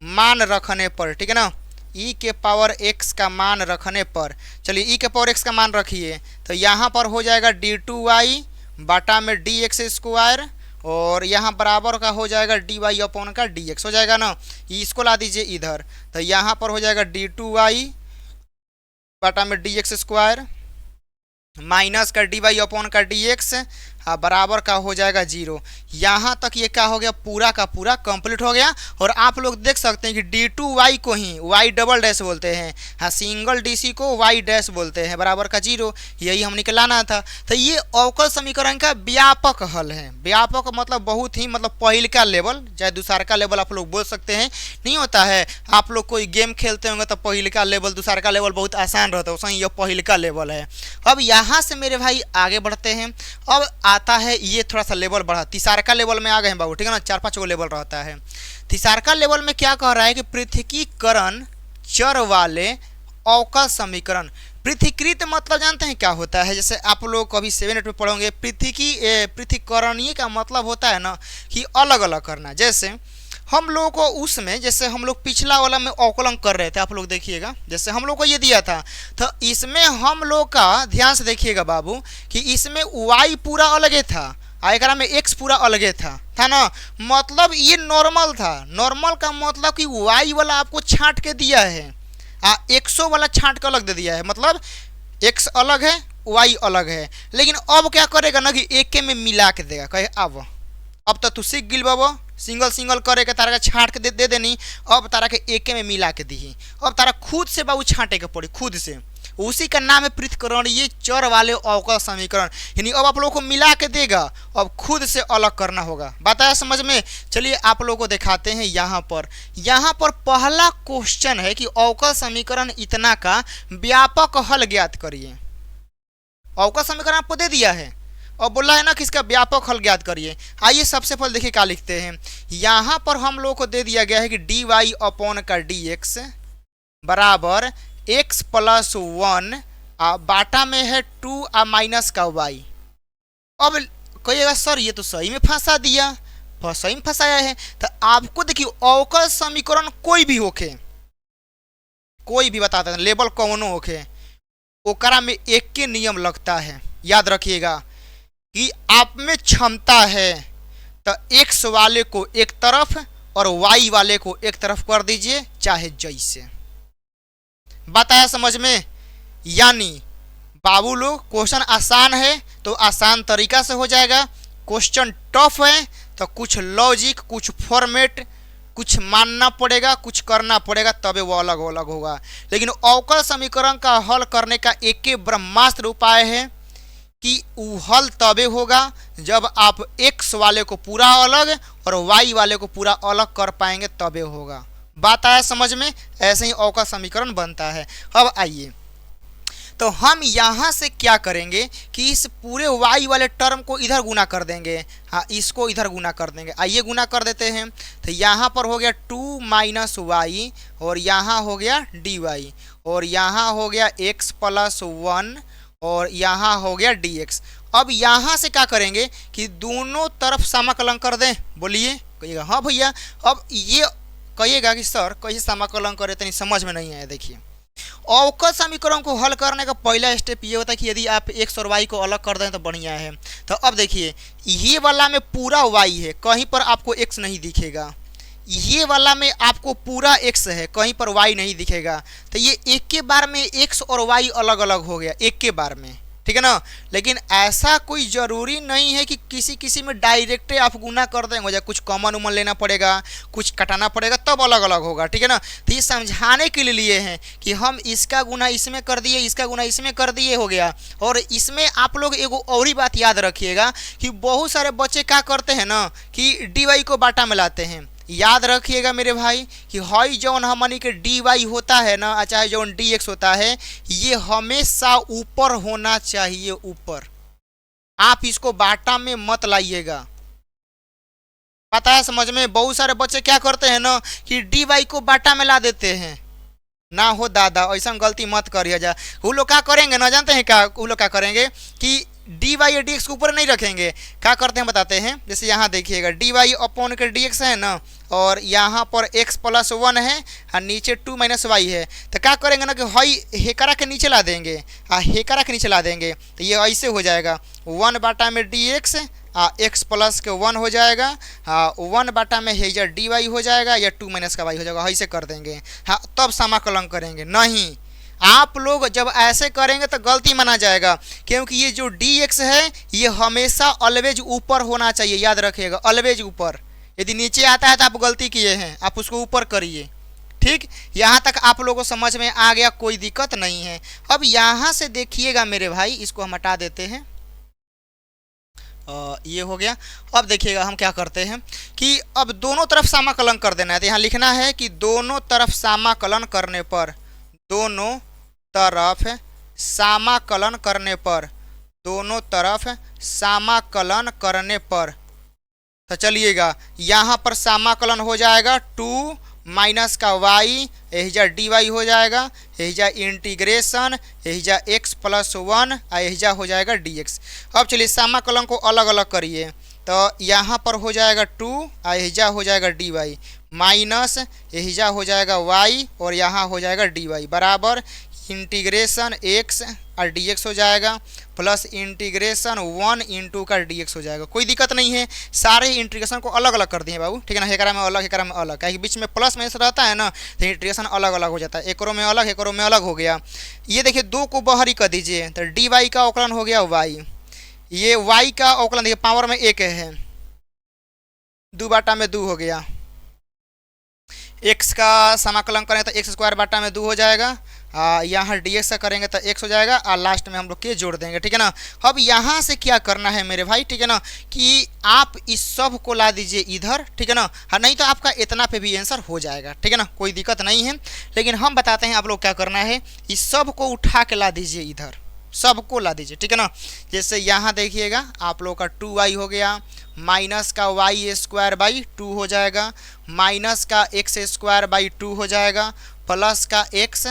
मान रखने पर, ठीक है ना, e के पावर x का मान रखने पर, चलिए e के पावर x का मान रखिए तो यहाँ पर हो जाएगा d2y बाटा में dx स्क्वायर और यहाँ बराबर का हो जाएगा dy अपॉन का dx हो जाएगा ना। इसको ला दीजिए इधर, तो यहाँ पर हो जाएगा d2y बाटा में dx स्क्वायर माइनस का dy अपॉन का dx बराबर का हो जाएगा 0। यहाँ तक ये क्या हो गया, पूरा का पूरा कंप्लीट हो गया। और आप लोग देख सकते हैं कि d2y को ही y डबल डैश बोलते हैं, सिंगल डी को y डैश बोलते हैं, बराबर का 0। यही हमने के लाना था। तो ये अवकल समीकरण का व्यापक हल है। व्यापक मतलब बहुत ही, मतलब पहिल का लेवल, चाहे दूसरा का लेवल आप लोग बोल सकते हैं। नहीं होता है, आप लोग कोई गेम खेलते होंगे तो पहिल का लेवल दूसरा का लेवल बहुत आसान रहता है, वैसे ये पहिल का लेवल है। अब यहाँ से मेरे भाई आगे बढ़ते हैं। अब आता है ये थोड़ा सा लेवल बढ़ा, तीसरा लेवल में आ गए हैं बाबू, ठीक है ना, 4-5 गो लेवल रहता है। तीसरा लेवल में क्या कह रहा है कि पृथकीकरण चर वाले अवकल समीकरण। पृथकीकृत मतलब जानते हैं क्या होता है, जैसे आप लोग कभी 7-8 में पढ़ोगे, पृथकीकरणीय का मतलब होता है ना कि अलग अलग करना। जैसे हम लोगों को उसमें, जैसे हम लोग पिछला वाला में अवकलन कर रहे थे, आप लोग देखिएगा, जैसे हम लोग को ये दिया था तो इसमें हम लोग का ध्यान से देखिएगा बाबू कि इसमें y पूरा अलगे था, एकरा में x पूरा अलगे था ना। मतलब ये नॉर्मल था। नॉर्मल का मतलब कि y वाला आपको छांट के दिया है, x वाला छांट के अलग दे दिया है, मतलब x अलग है y अलग है। लेकिन अब क्या करेगा ना कि एक में मिला के देगा, कहे अब तो तू सीख गिल बाबा, सिंगल सिंगल करे के तारा के छांट के दे देनी, अब तारा के एके में मिला के दी। अब तारा खुद से बाबू छांटे के पड़ी, खुद से। उसी का नाम है पृथकीकरणीय चर वाले अवकल समीकरण। यानी अब आप लोगों को मिला के देगा, अब खुद से अलग करना होगा। बात आया समझ में? चलिए आप लोगों को दिखाते हैं। यहाँ पर पहला क्वेश्चन है कि अवकल समीकरण इतना का व्यापक हल ज्ञात करिए। अवकल समीकरण आपको दे दिया है और बोला है ना कि इसका व्यापक हल ज्ञात करिए। आइए सबसे पहले देखिए क्या लिखते हैं। यहाँ पर हम लोग को दे दिया गया है कि dy अपॉन का dx बराबर x प्लस 1 बाटा में है 2 माइनस का y। अब कहिएगा सर ये तो सही में फंसा दिया, सही में फंसाया है। तो आपको देखिए अवकल समीकरण कोई भी होके, कोई भी बताते हैं, लेवल कौनो होके, ओकरा में एक के नियम लगता है। याद रखिएगा कि आप में क्षमता है तो x वाले को एक तरफ और y वाले को एक तरफ कर दीजिए, चाहे जैसे। बात आया समझ में? यानी बाबू लोग क्वेश्चन आसान है तो आसान तरीका से हो जाएगा, क्वेश्चन टफ है तो कुछ लॉजिक, कुछ फॉर्मेट, कुछ मानना पड़ेगा, कुछ करना पड़ेगा, तबे वो अलग अलग होगा। लेकिन अवकल समीकरण का हल करने का एक ही ब्रह्मास्त्र उपाय है कि वो हल तबे होगा जब आप x वाले को पूरा अलग और y वाले को पूरा अलग कर पाएंगे, तबे होगा। बात आया समझ में? ऐसे ही अवकल समीकरण बनता है। अब आइए तो हम यहाँ से क्या करेंगे कि इस पूरे y वाले टर्म को इधर गुना कर देंगे, इसको इधर गुना कर देंगे। आइए गुना कर देते हैं। तो यहाँ पर हो गया 2 माइनस y और यहाँ हो गया dy और यहाँ हो गया x प्लस 1 और यहाँ हो गया dx। अब यहाँ से क्या करेंगे कि दोनों तरफ समाकलन कर दें। बोलिए, कहिएगा हाँ भैया। अब ये कहिएगा कि सर कैसे समाकलन करें, तनी समझ में नहीं आया। देखिए अवकल समीकरण को हल करने का पहला स्टेप ये होता है कि यदि आप x और y को अलग कर दें तो बढ़िया है। तो अब देखिए ये वाला में पूरा y है, कहीं पर आपको x नहीं दिखेगा। ये वाला में आपको पूरा x है, कहीं पर y नहीं दिखेगा। तो ये एक के बार में x और y अलग अलग हो गया, एक के बार में। ठीक है ना। लेकिन ऐसा कोई ज़रूरी नहीं है कि किसी किसी में डायरेक्ट आप गुना कर देंगे, हो जाए कुछ कॉमन उमन लेना पड़ेगा, कुछ कटाना पड़ेगा, तब अलग अलग होगा, ठीक है ना। तो ये समझाने के लिए हैं कि हम इसका गुना इसमें कर दिए, इसका गुना इसमें कर दिए, हो गया। और इसमें आप लोग एगो और ही बात याद रखिएगा कि बहुत सारे बच्चे क्या करते हैं ना कि डी वाई को बाटा में लाते हैं। याद रखिएगा मेरे भाई कि हई जौन हमनी के डी वाई होता है ना, चाहे जौन डी एक्स होता है, ये हमेशा ऊपर होना चाहिए, ऊपर। आप इसको बाटा में मत लाइएगा, पता है समझ में। बहुत सारे बच्चे क्या करते हैं ना कि डी वाई को बाटा में ला देते हैं। ना हो दादा, ऐसा गलती मत करिए जा। वो लोग क्या करेंगे ना, जानते हैं क्या वो लोग क्या करेंगे कि डी वाई या डी एक्स के ऊपर नहीं रखेंगे। क्या करते हैं बताते हैं। जैसे यहाँ देखिएगा डी वाई अपॉन के डी एक्स है ना, और यहाँ पर x प्लस 1 है और नीचे 2 माइनस वाई है। तो क्या करेंगे ना कि हई हेकरा के नीचे ला देंगे, हेकरा के नीचे ला देंगे, तो ये ऐसे हो जाएगा 1 बाटा में डी एक्स, एक्स प्लस के 1 हो जाएगा, 1 बाटा में हेजर डी वाई हो जाएगा, या 2 माइनस का वाई हो जाएगा, ऐसे कर देंगे। हाँ, तब समाकलन करेंगे। नहीं, आप लोग जब ऐसे करेंगे तो गलती माना जाएगा, क्योंकि ये जो डी एक्स है ये हमेशा ऑलवेज ऊपर होना चाहिए, याद रखिएगा, ऑलवेज ऊपर। यदि नीचे आता है तो आप गलती किए हैं, आप उसको ऊपर करिए। ठीक, यहाँ तक आप लोगों को समझ में आ गया, कोई दिक्कत नहीं है। अब यहाँ से देखिएगा मेरे भाई, इसको हम हटा देते हैं, ये हो गया। अब देखिएगा हम क्या करते हैं कि अब दोनों तरफ समाकलन कर देना है। तो यहाँ लिखना है कि दोनों तरफ समाकलन करने पर, दोनों तरफ समाकलन करने पर, दोनों तरफ समाकलन करने पर, तो चलिएगा यहाँ पर समाकलन हो जाएगा 2 माइनस का y, एहिजा डी वाई हो जाएगा, एहिजा इंटीग्रेशन, एहिजा x प्लस 1, एहिजा हो जाएगा dx। अब चलिए समाकलन को अलग अलग करिए। तो यहाँ पर हो जाएगा 2, एहिजा हो जाएगा डी वाई, माइनस एहिजा हो जाएगा y, और यहाँ हो जाएगा डी वाई, बराबर इंटीग्रेशन x और dx हो जाएगा, प्लस इंटीग्रेशन 1 इंटू का dx हो जाएगा। कोई दिक्कत नहीं है, सारे इंटीग्रेशन को अलग अलग कर दिए बाबू, ठीक है ना। एकरा में अलग, एकरा में अलग, क्योंकि बीच में प्लस माइनस रहता है ना, तो इंटीग्रेशन अलग अलग हो जाता है। एकरों में अलग, एकरों में अलग हो गया। ये देखिए 2 को बाहरी कर दीजिए, तो डी वाई का अवकलन हो गया y, ये y का अवकलन देखिए पावर में 1 है, 2 बाटा में 2 हो गया। x का समाकलन करें तो x स्क्वायर बाटा में 2 हो जाएगा, यहाँ डी एक्स का करेंगे तो x हो जाएगा, और लास्ट में हम लोग के जोड़ देंगे, ठीक है ना। अब यहाँ से क्या करना है मेरे भाई, ठीक है ना, कि आप इस सब को ला दीजिए इधर, ठीक है ना। हाँ, नहीं तो आपका इतना पे भी आंसर हो जाएगा, ठीक है ना, कोई दिक्कत नहीं है। लेकिन हम बताते हैं आप लोग क्या करना है, इस सब को उठा के ला दीजिए इधर, सबको ला दीजिए, ठीक है ना। जैसे यहाँ देखिएगा आप लोग का 2y हो गया, माइनस का y स्क्वायर बाई 2 हो जाएगा, माइनस का x स्क्वायर बाई 2 हो जाएगा, प्लस का x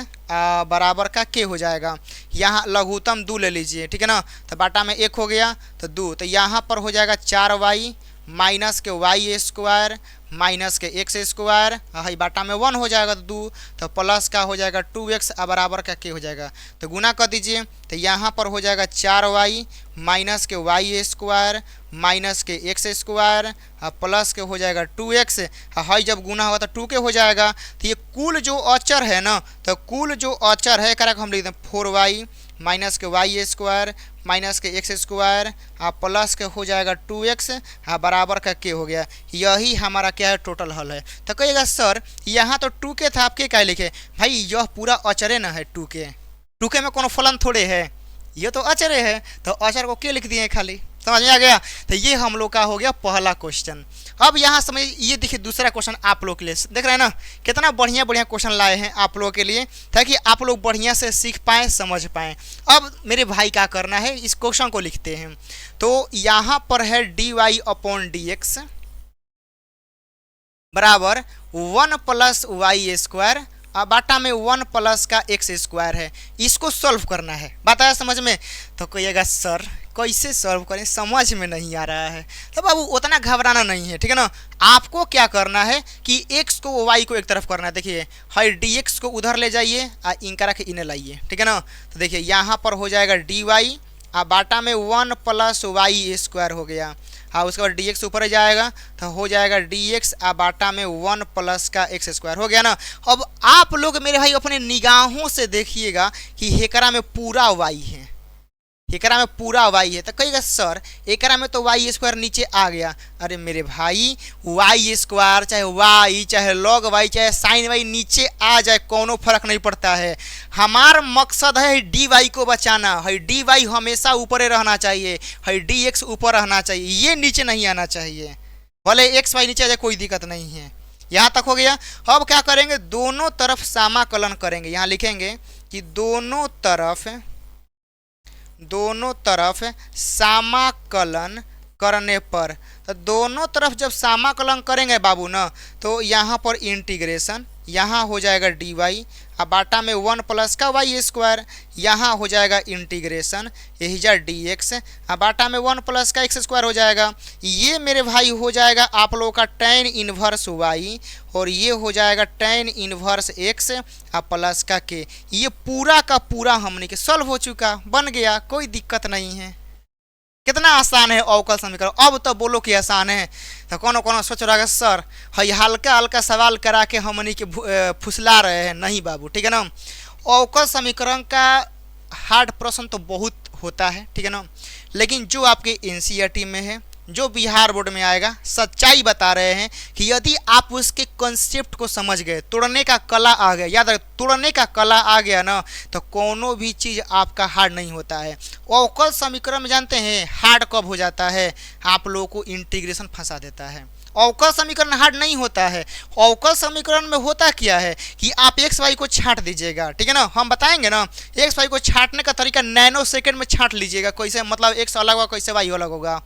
बराबर का k हो जाएगा। यहाँ लघुत्तम 2 ले लीजिए, ठीक है ना, तो बाटा में 1 हो गया तो 2, तो यहाँ पर हो जाएगा 4y, माइनस के y स्क्वायर, माइनस के x स्क्वायर, हाई बाटा में 1 हो जाएगा तो 2, तो प्लस का हो जाएगा 2x बराबर का k हो जाएगा। तो गुना कर दीजिए, तो यहाँ पर हो जाएगा 4y, माइनस के y स्क्वायर, माइनस के x स्क्वायर, प्लस के हो जाएगा 2x, हाई जब गुना होगा तो 2k हो जाएगा। तो ये कुल जो अचर है ना, तो कुल जो अचर है करेक्ट हम लिख दें 4y, माइनस के y स्क्वायर, माइनस के x स्क्वायर, प्लस के हो जाएगा 2x, बराबर का k हो गया। यही हमारा क्या है, टोटल हल है। तो कहिएगा सर यहाँ तो 2k था, आपके क्या लिखे भाई, यह पूरा अचरे ना है 2k में कोनो फलन थोड़े है, ये तो अचरे है, तो अचर को के लिख दिए खाली, समझ में आ गया। तो ये हम लोग का हो गया पहला क्वेश्चन। अब यहाँ समझ, ये देखिए दूसरा क्वेश्चन आप लोग के लिए, देख रहे हैं ना कितना बढ़िया बढ़िया क्वेश्चन लाए हैं आप लोगों के लिए, ताकि आप लोग बढ़िया से सीख पाएँ, समझ पाएँ। अब मेरे भाई क्या करना है, इस क्वेश्चन को लिखते हैं। तो यहाँ पर है d y upon d x बराबर 1 प्लस वाई स्क्वायर, बाटा में 1 प्लस का x स्क्वायर है, इसको सॉल्व करना है। बात आया समझ में। तो कहिएगा सर कैसे सॉल्व करें, समझ में नहीं आ रहा है। तो बाबू उतना घबराना नहीं है, ठीक है ना। आपको क्या करना है कि x को y को एक तरफ करना है। देखिए हाई dx को उधर ले जाइए, इनका रख इन्हें लाइए, ठीक है ना। तो देखिए यहाँ पर हो जाएगा dy, बाटा में 1 प्लस वाई स्क्वायर हो गया, उसके बाद dx ऊपर जाएगा तो हो जाएगा dx, बाटा में 1 प्लस का x स्क्वायर हो गया ना। अब आप लोग मेरे भाई अपने निगाहों से देखिएगा कि हेकरा में पूरा y है, एकरा में पूरा वाई है तो कहेगा सर एकरा में तो वाई स्क्वायर नीचे आ गया। अरे मेरे भाई वाई स्क्वायर चाहे वाई चाहे लॉग वाई चाहे साइन वाई नीचे आ जाए कोनो फर्क नहीं पड़ता है। हमार मकसद है डी वाई को बचाना है। डी वाई हमेशा ऊपर रहना चाहिए है, डी एक्स ऊपर रहना चाहिए, ये नीचे नहीं आना चाहिए। भले एक्स वाई नीचे आ जाए कोई दिक्कत नहीं है। यहाँ तक हो गया। अब क्या करेंगे, दोनों तरफ समाकलन करेंगे। यहाँ लिखेंगे कि दोनों तरफ समाकलन करने पर, तो दोनों तरफ जब समाकलन करेंगे बाबू ना, तो यहाँ पर इंटीग्रेशन यहाँ हो जाएगा डी वाई, अब बाटा में 1 प्लस का वाई स्क्वायर, यहाँ हो जाएगा इंटीग्रेशन यही जा डी एक्स, अब बाटा में 1 प्लस का एक्स स्क्वायर हो जाएगा। ये मेरे भाई हो जाएगा आप लोगों का tan इनवर्स वाई, और ये हो जाएगा tan इनवर्स एक्स अब प्लस का के। ये पूरा का पूरा हमने के सॉल्व हो चुका, बन गया, कोई दिक्कत नहीं है। कितना आसान है अवकल समीकरण। अब तो बोलो कि आसान है, तो कोनो कोनो सोच रहा है सर हई हल्का हल्का सवाल करा के हमनी के फुसला रहे हैं। नहीं बाबू, ठीक है ना। अवकल समीकरण का हार्ड प्रश्न तो बहुत होता है, ठीक है ना, लेकिन जो आपके एनसीईआरटी में है, जो बिहार बोर्ड में आएगा, सच्चाई बता रहे हैं कि यदि आप उसके कॉन्सेप्ट को समझ गए, तोड़ने का कला आ गया, याद रखें तोड़ने का कला आ गया ना, तो कोनो भी चीज़ आपका हार्ड नहीं होता है। अवकल समीकरण में जानते हैं हार्ड कब हो जाता है, आप लोगों को इंटीग्रेशन फंसा देता है। अवकल समीकरण हार्ड नहीं होता है। अवकल समीकरण में होता क्या है कि आप एक्स वाई को छांट दीजिएगा, ठीक है ना, हम बताएंगे ना। एक्स वाई को छांटने का तरीका नैनो सेकेंड में छांट लीजिएगा, कैसे, मतलब एक्स अलग होगा कैसे वाई अलग होगा।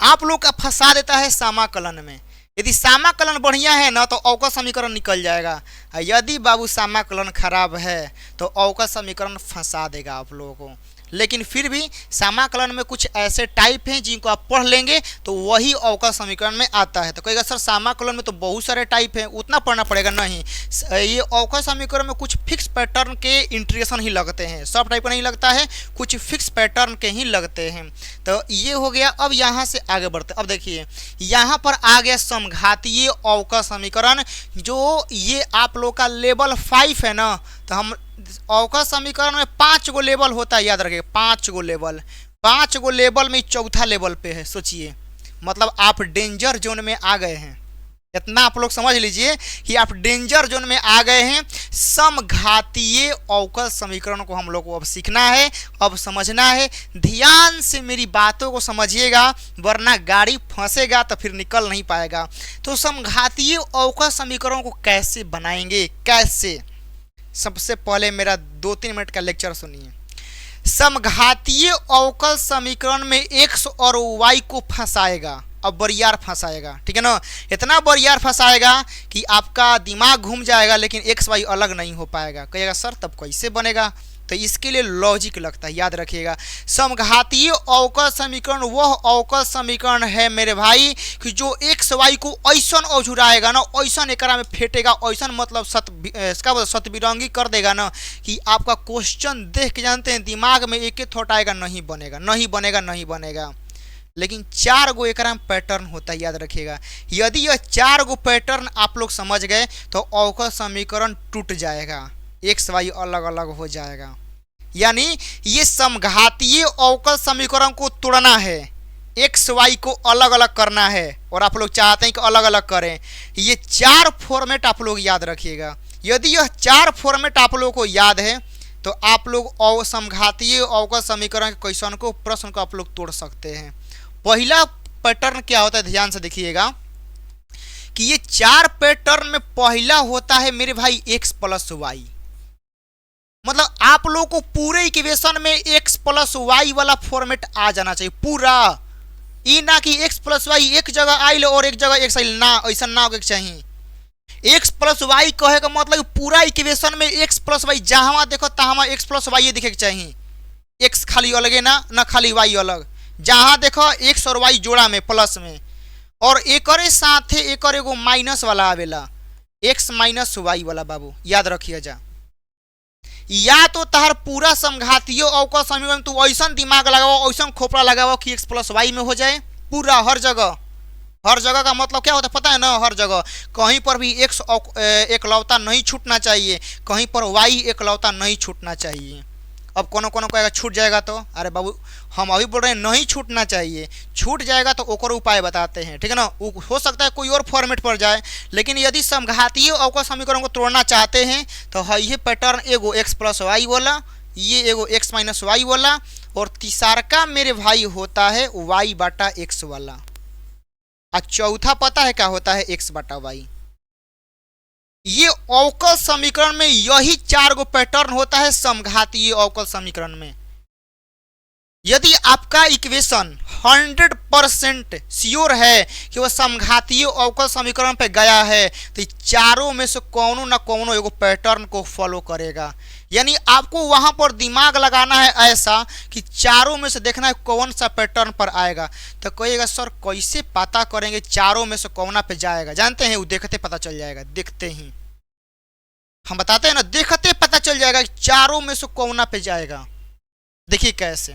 आप लोग का फंसा देता है समाकलन में। यदि समाकलन बढ़िया है ना तो अवकल समीकरण निकल जाएगा, यदि बाबू समाकलन खराब है तो अवकल समीकरण फंसा देगा आप लोगों को। लेकिन फिर भी समाकलन में कुछ ऐसे टाइप हैं जिनको आप पढ़ लेंगे तो वही अवकल समीकरण में आता है। तो कहेगा सर समाकलन में तो बहुत सारे टाइप हैं, उतना पढ़ना पड़ेगा। नहीं, ये अवकल समीकरण में कुछ फिक्स पैटर्न के इंटीग्रेशन ही लगते हैं, सब टाइप का नहीं लगता है, कुछ फिक्स पैटर्न के ही लगते हैं। तो ये हो गया। अब यहाँ से आगे बढ़ते, अब देखिए यहाँ पर आ गया समघातीय अवकल समीकरण, जो ये आप लोग का लेवल 5 है ना। तो हम अवकल समीकरण में 5 गो लेवल होता है, याद रखिए 5 गो लेवल में चौथा लेवल पे है। सोचिए, मतलब आप डेंजर जोन में आ गए हैं। इतना आप लोग समझ लीजिए कि आप डेंजर जोन में आ गए हैं। समघातीय अवकल समीकरण को हम लोग को अब सीखना है, अब समझना है। ध्यान से मेरी बातों को समझिएगा, वरना गाड़ी फंसेगा तो फिर निकल नहीं पाएगा। तो समघातीय अवकल समीकरण को कैसे बनाएंगे, कैसे, सबसे पहले मेरा 2-3 मिनट का लेक्चर सुनिए। समघातीय अवकल समीकरण में एक्स और वाई को फंसाएगा, अब बरियार फंसाएगा, ठीक है ना। इतना बरियार फंसाएगा कि आपका दिमाग घूम जाएगा, लेकिन एक्स वाई अलग नहीं हो पाएगा। कहिएगा सर तब कैसे बनेगा, तो इसके लिए लॉजिक लगता है, याद रखिएगा। समघातीय अवकल समीकरण वह अवकल समीकरण है मेरे भाई कि जो एक्स वाई को ऐसन औझुराएगा ना, ऐसन एकरा में फेंटेगा, ऐसन मतलब सतबिरंगी कर देगा ना कि आपका क्वेश्चन देख के जानते हैं दिमाग में एक थॉट आएगा, नहीं बनेगा, नहीं बनेगा, नहीं बनेगा। लेकिन 4 गो एकरा में पैटर्न होता है, याद रखिएगा। यदि यह 4 गो पैटर्न आप लोग समझ गए तो अवकल समीकरण टूट जाएगा, एक्स वाई अलग अलग हो जाएगा। यानी ये समघातीय अवकल समीकरण को तोड़ना है, एक्स वाई को अलग अलग करना है, और आप लोग चाहते हैं कि अलग अलग करें। ये 4 फॉर्मेट आप लोग याद रखिएगा। यदि यह 4 फॉर्मेट आप लोगों को याद है तो आप लोग समघातीय अवकल समीकरण के क्वेश्चन को, प्रश्न को आप लोग तोड़ सकते हैं। पहला पैटर्न क्या होता है, ध्यान से देखिएगा कि ये 4 पैटर्न में पहला होता है मेरे भाई एक्स प्लस वाई। मतलब आप लोगों को पूरे इक्वेशन में एक्स प्लस वाई वाला फॉर्मेट आ जाना चाहिए पूरा। ये ना कि एक्स प्लस वाई एक जगह आइल और एक जगह एक्स आइल, ना, ऐसा ना होगा चाहिए। एक्स प्लस वाई कहे का मतलब पूरा इक्वेशन में एक्स प्लस वाई जहां देखो तहां एक्स प्लस वाई दिखे के चाहिए। एक्स खाली अलगे ना खाली वाई अलग, जहां देखो एक्स और वाई जोड़ा में प्लस में, और एकरे साथे एकर एगो माइनस वाला आवेला, एक्स माइनस वाई वाला। बाबू याद रखिए जा, या तो तहर पूरा समघातीय अवकल समीकरण तू ऐसा दिमाग लगाओ, ऐसा खोपड़ा लगाओ कि एक्स प्लस वाई में हो जाए पूरा, हर जगह। हर जगह का मतलब क्या होता है पता है ना, हर जगह कहीं पर भी एक्स एकलौता नहीं छूटना चाहिए, कहीं पर वाई एकलौता नहीं छूटना चाहिए। अब कोनो कोनो कहेगा छूट जाएगा तो अरे बाबू हम अभी बोल रहे हैं नहीं छूटना चाहिए, छूट जाएगा तो ओकर उपाय बताते हैं, ठीक है ना। हो सकता है कोई और फॉर्मेट पर जाए, लेकिन यदि समघातीय अवकल समीकरण को तोड़ना चाहते हैं तो है ये पैटर्न, एगो एक्स प्लस वाई वाला, ये एगो एक्स माइनस वाई वाला, और तीसरा मेरे भाई होता है वाई बाटा एक्स वाला, और चौथा पता है क्या होता है, एक्स बाटा वाई। ये अवकल समीकरण में यही 4 गो पैटर्न होता है समघातीय अवकल समीकरण में। यदि आपका इक्वेशन 100% श्योर है कि वह समघातीय अवकल समीकरण पे गया है तो चारों में से कौनो ना कौनो एगो पैटर्न को फॉलो करेगा। यानी आपको वहां पर दिमाग लगाना है ऐसा कि चारों में से देखना है कौन सा पैटर्न पर आएगा। तो कहिएगा सर कैसे पता करेंगे चारों में से कौना पे जाएगा? जानते हैं, वो देखते पता चल जाएगा, देखते ही हम बताते हैं ना, देखते पता चल जाएगा कि चारों में से कौना पे जाएगा। देखिए कैसे,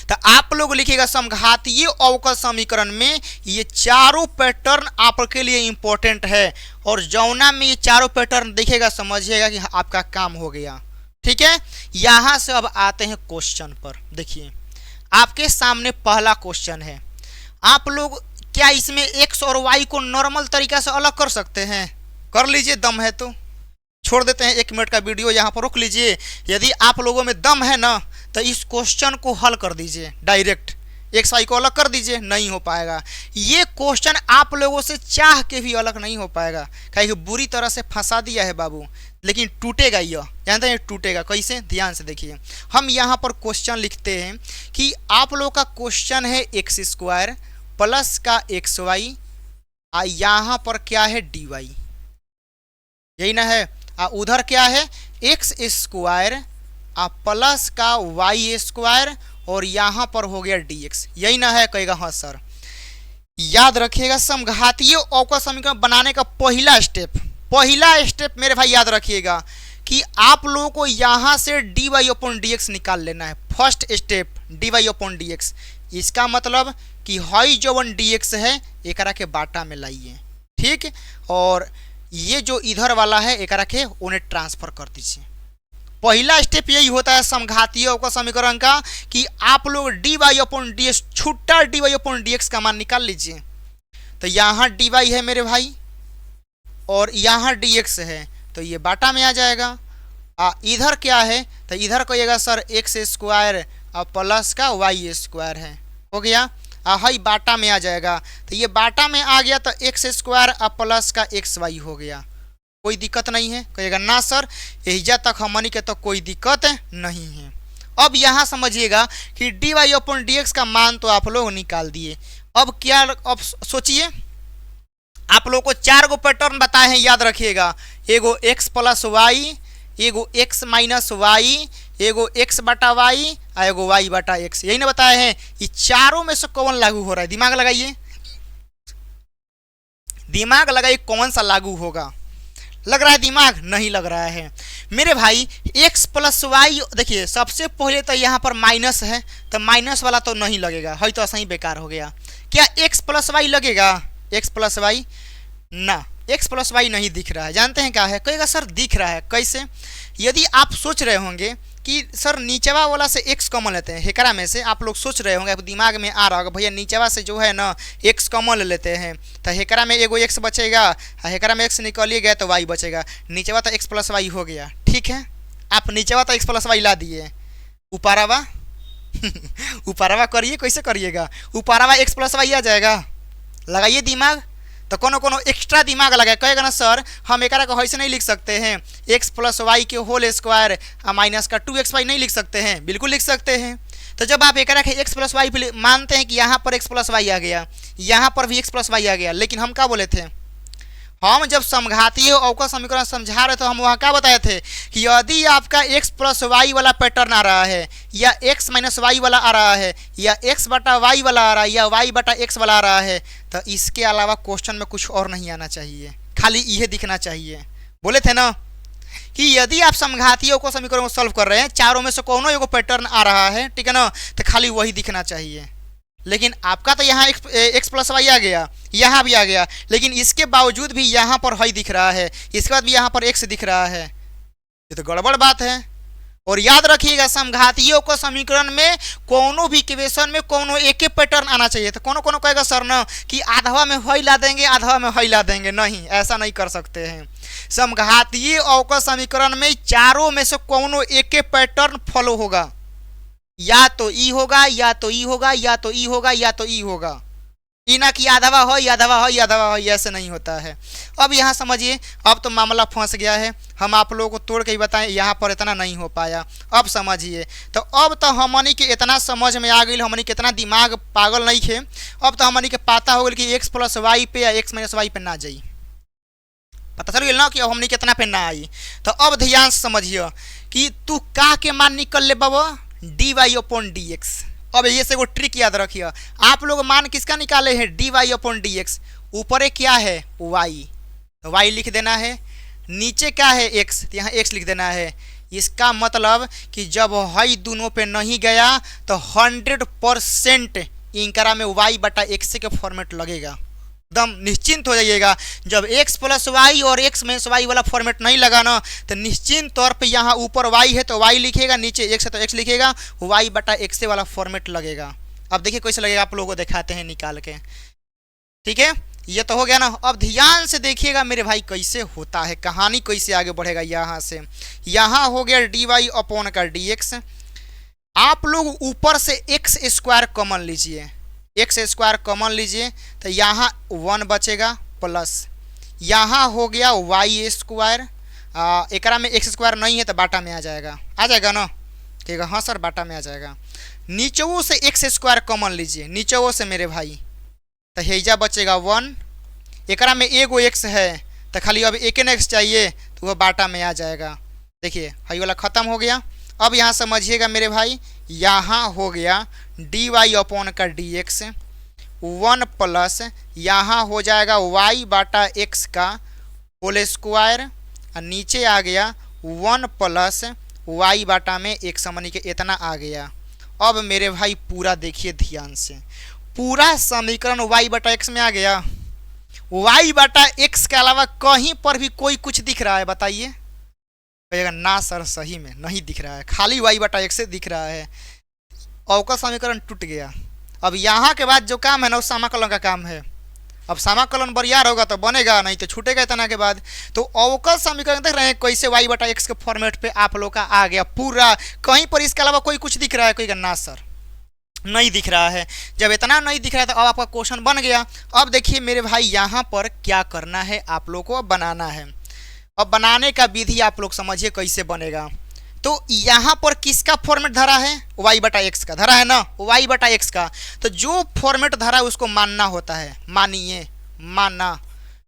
तो आप लोग लिखिएगा समघातीय अवकल समीकरण में ये चारों पैटर्न आपके लिए इंपॉर्टेंट है, और जौना में ये चारों पैटर्न दिखेगा समझिएगा कि आपका काम हो गया। ठीक है, यहां से अब आते हैं क्वेश्चन पर। देखिए आपके सामने पहला क्वेश्चन है, आप लोग क्या इसमें एक्स और वाई को नॉर्मल तरीका से अलग कर सकते हैं? कर लीजिए, दम है तो छोड़ देते हैं 1 मिनट का वीडियो, यहाँ पर रोक लीजिए। यदि आप लोगों में दम है ना तो इस क्वेश्चन को हल कर दीजिए, डायरेक्ट एक्स वाई को अलग कर दीजिए। नहीं हो पाएगा ये क्वेश्चन, आप लोगों से चाह के भी अलग नहीं हो पाएगा, कहीं बुरी तरह से फंसा दिया है बाबू। लेकिन टूटेगा, यह जानते हैं टूटेगा कैसे, ध्यान से देखिए। हम यहाँ पर क्वेश्चन लिखते हैं कि आप लोग का क्वेश्चन है एक्स स्क्वायर प्लस का एक्स वाई, यहाँ पर क्या है डी वाई, यही ना है। उधर क्या है एक्स स्क्वायर प्लस का वाई स्क्वायर, और यहाँ पर हो गया dx, यही ना है। कहेगा हाँ सर। याद रखिएगा समघातीय अवकल समीकरण बनाने का पहला स्टेप मेरे भाई याद रखिएगा कि आप लोगों को यहाँ से dy/dx निकाल लेना है। फर्स्ट स्टेप dy/dx, इसका मतलब कि हाई जो 1 है एकरा के बाटा में लाइए, ठीक। और ये जो इधर वाला है एकरा के उन्हें ट्रांसफर कर दीजिए। पहला स्टेप यही होता है समघातीय अवकल समीकरण का कि आप लोग dy/dx छुट्टा dy/dx का मान निकाल लीजिए। तो यहाँ dy है मेरे भाई और यहाँ dx है, तो ये बाटा में आ जाएगा। इधर क्या है, तो इधर कहिएगा सर एक्स स्क्वायर प्लस का वाई स्क्वायर है, हो गया। हाई बाटा में आ जाएगा, तो ये बाटा में आ गया तो एक्स स्क्वायर प्लस का एक्स वाई हो गया। कोई दिक्कत नहीं है? कहिएगा ना सर एहिजा तक हमनी के तो कोई दिक्कत नहीं है। अब यहाँ समझिएगा कि dy/dx का मान तो आप लोग निकाल दिए। अब क्या, अब सोचिए, आप लोग को 4 गो पैटर्न बताए हैं, याद रखिएगा। एगो x प्लस वाई, एगो x माइनस वाई, एगो x बटा वाई और एगो y बटा x, यही ना बताए हैं। ये चारों में से कौन लागू हो रहा है? दिमाग लगाइए, दिमाग लगाइए, कौन सा लागू होगा? लग रहा है दिमाग? नहीं लग रहा है मेरे भाई। x प्लस वाई, देखिए सबसे पहले तो यहाँ पर माइनस है, तो माइनस वाला तो नहीं लगेगा, है तो सही बेकार हो गया। क्या x प्लस वाई लगेगा? x प्लस वाई ना, x प्लस वाई नहीं दिख रहा है। जानते हैं क्या है? कहेगा सर दिख रहा है। कैसे? यदि आप सोच रहे होंगे कि सर नीचवा वाला से x कॉमन लेते हैं, हेकरा में से आप लोग सोच रहे होंगे, दिमाग में आ रहा होगा भैया नीचवा से जो है ना x कॉमन ले लेते हैं, तो हेकरा में एगो x बचेगा, हेकरा में x निकालिए गया तो y बचेगा। नीचवा तो x प्लस वाई हो गया, ठीक है। आप नीचवा तो x प्लस वाई ला दिए, ऊपरवा ऊपरवा करिए, कैसे करिएगा? ऊपरवा x प्लस वाई आ जाएगा। लगाइए दिमाग, तो कोनो एक्स्ट्रा दिमाग लगाए। कहेगा ना सर हम एक को ऐसे नहीं लिख सकते हैं, x प्लस वाई के होल स्क्वायर माइनस का 2xy नहीं लिख सकते हैं? बिल्कुल लिख सकते हैं। तो जब आप एक x प्लस वाई मानते हैं कि यहाँ पर x प्लस वाई आ गया, यहाँ पर भी x प्लस वाई आ गया, लेकिन हम क्या बोले थे? हम जब समघातीय अवकल समीकरण समझा रहे तो हम वहाँ क्या बताए थे कि यदि आपका x प्लस वाई वाला पैटर्न आ रहा है, या x माइनस वाई वाला आ रहा है, या x बटा वाई वाला आ रहा है, या y बटा x वाला आ रहा है, तो इसके अलावा क्वेश्चन में कुछ और नहीं आना चाहिए, खाली यह दिखना चाहिए। बोले थे ना कि यदि आप समघातीय अवकल समीकरण को सॉल्व कर रहे हैं, चारों में से कोनो एगो पैटर्न आ रहा है, ठीक है ना, तो खाली वही दिखना चाहिए। लेकिन आपका तो यहाँ x प्लस वाई आ गया, यहाँ भी आ गया, लेकिन इसके बावजूद भी यहाँ पर y दिख रहा है, इसके बाद भी यहाँ पर x दिख रहा है, ये तो गड़बड़ बात है। और याद रखिएगा समघातीय अवकल समीकरण में कोनो भी इक्वेशन में कोनो एक ही पैटर्न आना चाहिए। तो कोनो कोनो कहेगा सर ना कि आधवा में हई ला देंगे, आधवा में हई ला देंगे, नहीं, ऐसा नहीं कर सकते हैं। समघातीय अवकल समीकरण में चारों में से कोनो एक ही पैटर्न फॉलो होगा, या तो ई होगा, या तो ई होगा, या तो ई होगा, या तो ई होगा। ई ना कि आधवा हो, आधवा हो, आधवा हो, ऐसे नहीं होता है। अब यहाँ समझिए, अब तो मामला फंस गया है। हम आप लोगों को तोड़ के ही बताएं, यहाँ पर इतना नहीं हो पाया। अब समझिए, तो अब तो हमनी के इतना समझ में आ गई, हमनी के इतना दिमाग पागल नहीं थे। अब तो हमनी के पता हो गया कि एक्स प्लस वाई पे या एक्स माइनस वाई पे ना जाई, पता चल गया ना कि अब हमनी कितना पे ना आई। तो अब ध्यान से समझिए कि तू का के मान निकल ले बाबा, d y upon d x. अब ये से वो ट्रिक याद रखिए, आप लोग मान किसका निकाले हैं, d y upon d x. ऊपर क्या है, वाई, तो वाई लिख देना है, नीचे क्या है, एक्स, तो यहाँ एक्स लिख देना है। इसका मतलब कि जब हई दोनों पे नहीं गया तो 100% इंकरा में वाई बटा एक्स के फॉर्मेट लगेगा। एकदम निश्चिंत हो जाइएगा। जब x प्लस वाई और x माइनस वाई वाला फॉर्मेट नहीं लगा ना, तो निश्चिंत तौर पे यहाँ ऊपर y है तो y लिखेगा, नीचे x है तो x लिखेगा, y बटा x वाला फॉर्मेट लगेगा। अब देखिए कैसे लगेगा, आप लोगों को दिखाते हैं निकाल के। ठीक है, ये तो हो गया ना। अब ध्यान से देखिएगा मेरे भाई कैसे होता है, कहानी कैसे आगे बढ़ेगा। यहाँ से यहाँ हो गया डी वाई अपॉन का डी एक्स। आप लोग ऊपर से एक्स स्क्वायर कॉमन लीजिए, एक्स स्क्वायर कॉमन लीजिए, तो यहाँ 1 बचेगा, प्लस यहाँ हो गया वाई स्क्वायर। एकरा में एक्स स्क्वायर नहीं है तो बाटा में आ जाएगा ना, कहेगा हाँ सर बाटा में आ जाएगा। नीचों से एक्स स्क्वायर कॉमन लीजिए, नीचों से मेरे भाई, तो हेजा बचेगा 1। एकरा में एगो एक्स है तो खाली अब एक एक्स चाहिए, तो वह बाटा में आ जाएगा। देखिए हाई वाला ख़त्म हो गया। अब यहाँ समझिएगा मेरे भाई, यहाँ हो गया डी वाई अपॉन का डी एक्स 1 प्लस यहाँ हो जाएगा वाई बाटा एक्स का होल स्क्वायर, और नीचे आ गया 1 प्लस वाई बाटा में एक्स, मनी के इतना आ गया। अब मेरे भाई पूरा देखिए ध्यान से, पूरा समीकरण वाई बटा एक्स में आ गया। वाई बटा एक्स के अलावा कहीं पर भी कोई कुछ दिख रहा है, बताइए? कहिएगा ना सर सही में नहीं दिख रहा है, खाली वाई बटा एक्स से दिख रहा है। अवकल समीकरण टूट गया। अब यहाँ के बाद जो काम है ना, वो समाकलन का काम है। अब समाकलन बरियार होगा तो बनेगा, नहीं तो छूटेगा इतना के बाद। तो अवकल समीकरण देख रहे हैं कैसे वाई बटा एक्स के फॉर्मेट पे आप लोग का आ गया पूरा। कहीं पर इसके अलावा कोई कुछ दिख रहा है? कोई ना सर नहीं दिख रहा है। जब इतना नहीं दिख रहा है तो अब आपका क्वेश्चन बन गया। अब देखिए मेरे भाई यहाँ पर क्या करना है, आप लोग को बनाना है। अब बनाने का विधि आप लोग समझिए कैसे बनेगा। तो यहाँ पर किसका फॉर्मेट धरा है? वाई बटा एक्स का धरा है ना, वाई बटा एक्स का। तो जो फॉर्मेट धरा है उसको मानना होता है, मानिए, माना।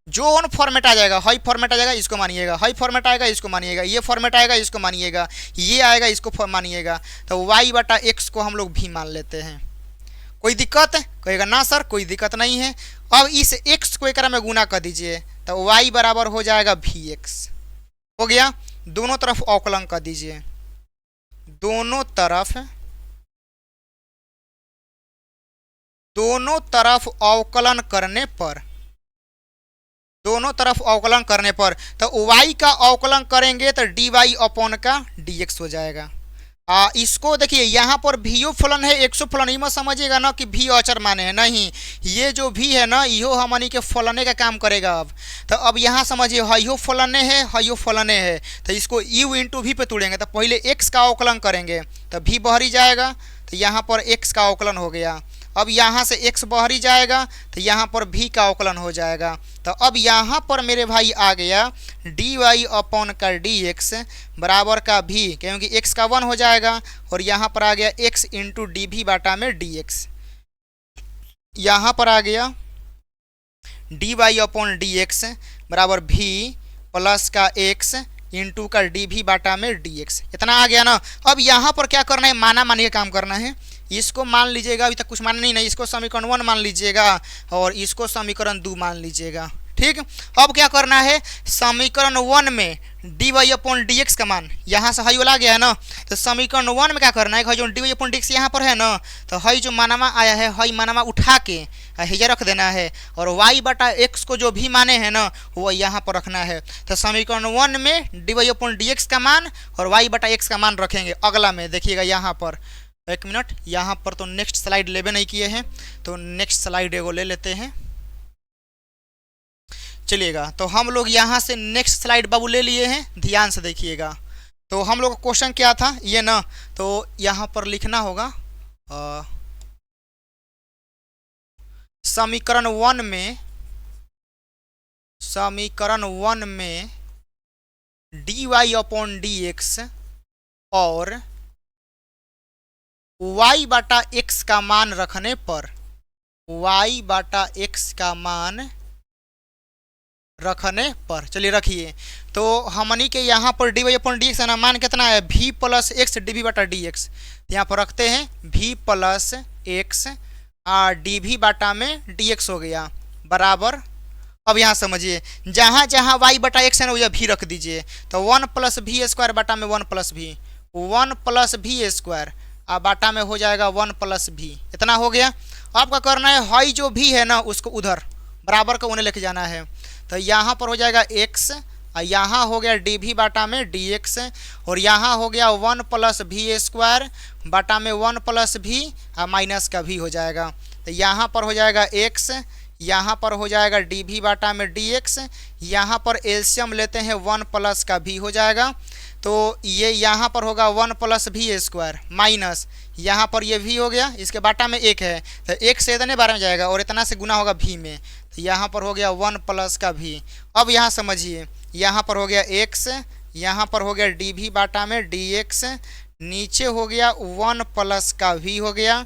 जो ऑन फॉर्मेट आ जाएगा, हाई फॉर्मेट आ जाएगा इसको मानिएगा, हाई फॉर्मेट आएगा इसको मानिएगा, ये फॉर्मेट आएगा इसको मानिएगा, ये आएगा इसको मानिएगा। तो वाई बटा एक्स को हम लोग भी मान लेते हैं। कोई दिक्कत है? कहेगा ना सर कोई दिक्कत नहीं है। अब इस एक्स को एक में गुना कर दीजिए, तो वाई बराबर हो जाएगा वी एक्स। हो गया। दोनों तरफ अवकलन कर दीजिए, दोनों तरफ अवकलन करने पर तो y का अवकलन करेंगे तो dy अपॉन का dx हो जाएगा। इसको देखिए यहाँ पर भी फलन है, एक्सो फलन, ही मत समझिएगा ना कि भी अचर माने हैं, नहीं। ये जो भी है ना यो हमनी के फलने का काम करेगा। अब तो अब यहाँ समझिए हयो फलने है, हयो फलने है, तो इसको u इंटू भी पे तोड़ेंगे। तो पहले x का अवकलन करेंगे तो भी बहरी जाएगा, तो यहाँ पर x का अवकलन हो गया। अब यहाँ से x बहरी जाएगा तो यहाँ पर v का अवकलन हो जाएगा। तो अब यहाँ पर मेरे भाई आ गया dy अपॉन का dx बराबर का v, क्योंकि x का 1 हो जाएगा, और यहाँ पर आ गया x इंटू डी भी बाटा में dx। यहाँ पर आ गया dy अपॉन dx बराबर v प्लस का x इंटू का डी भी बाटा में dx। इतना आ गया ना। अब यहाँ पर क्या करना है, माना मानी का काम करना है। इसको मान लीजिएगा, अभी तक कुछ माना नहीं, इसको समीकरण 1 मान लीजिएगा और इसको समीकरण 2 मान लीजिएगा। ठीक। अब क्या करना है, समीकरण 1 में d y upon d x का मान यहाँ से हाई वाला आ गया है ना, तो समीकरण 1 में क्या करना है, जो d y upon d x यहाँ पर है ना, तो हाई जो मानामा आया है हाई मानामा उठा के हिजा रख देना है, और वाई बटा एक्स को जो भी माने हैं ना वो यहाँ पर रखना है। तो समीकरण 1 में d y upon d x का मान और वाई बटा एक्स का मान रखेंगे। अगला में देखिएगा यहाँ पर, एक मिनट, यहाँ पर तो नेक्स्ट स्लाइड लेवे नहीं किए हैं, तो नेक्स्ट स्लाइड एगो ले लेते हैं। चलिएगा, तो हम लोग यहाँ से नेक्स्ट स्लाइड बाबू ले लिए हैं, ध्यान से देखिएगा। तो हम लोग का क्वेश्चन क्या था ये ना, तो यहाँ पर लिखना होगा समीकरण 1 में d y upon d x और वाई बाटा एक्स का मान रखने पर, वाई बाटा एक्स का मान रखने पर, चलिए रखिए। तो हमनी के यहाँ पर d y upon d x का मान कितना है, v plus x d v बाटा डी एक्स, यहाँ पर रखते हैं v plus x d v बाटा में डी एक्स हो गया बराबर। अब यहाँ समझिए, जहाँ जहाँ y बटा एक्स है ना वह भी रख दीजिए, तो 1 प्लस वी स्क्वायर बाटा में 1 plus v, 1 plus v square बाटा में हो जाएगा 1 प्लस वी, इतना हो गया। आपका करना है हाई जो भी है ना उसको उधर बराबर का उन्हें लेके जाना है, तो यहाँ पर हो जाएगा x, यहाँ हो गया डी वी बाटा में डी एक्स, और यहाँ हो गया 1 प्लस वी स्क्वायर बाटा में 1 प्लस वी माइनस का भी हो जाएगा, तो यहाँ पर हो जाएगा x, यहाँ पर हो जाएगा डी वी बाटा में डी एक्स, यहाँ पर एलसीएम लेते हैं 1 प्लस का भी हो जाएगा, तो ये यहाँ पर होगा 1 प्लस वी स्क्वायर माइनस यहाँ पर ये भी हो गया, इसके बाटा में 1 है तो 1 से इतने बारे में जाएगा और इतना से गुना होगा v में, तो यहाँ पर हो गया 1 प्लस का v। अब यहाँ समझिए, यहाँ पर हो गया x, यहाँ पर हो गया डी वी बाटा में डी एक्स, नीचे हो गया 1 प्लस का v हो गया,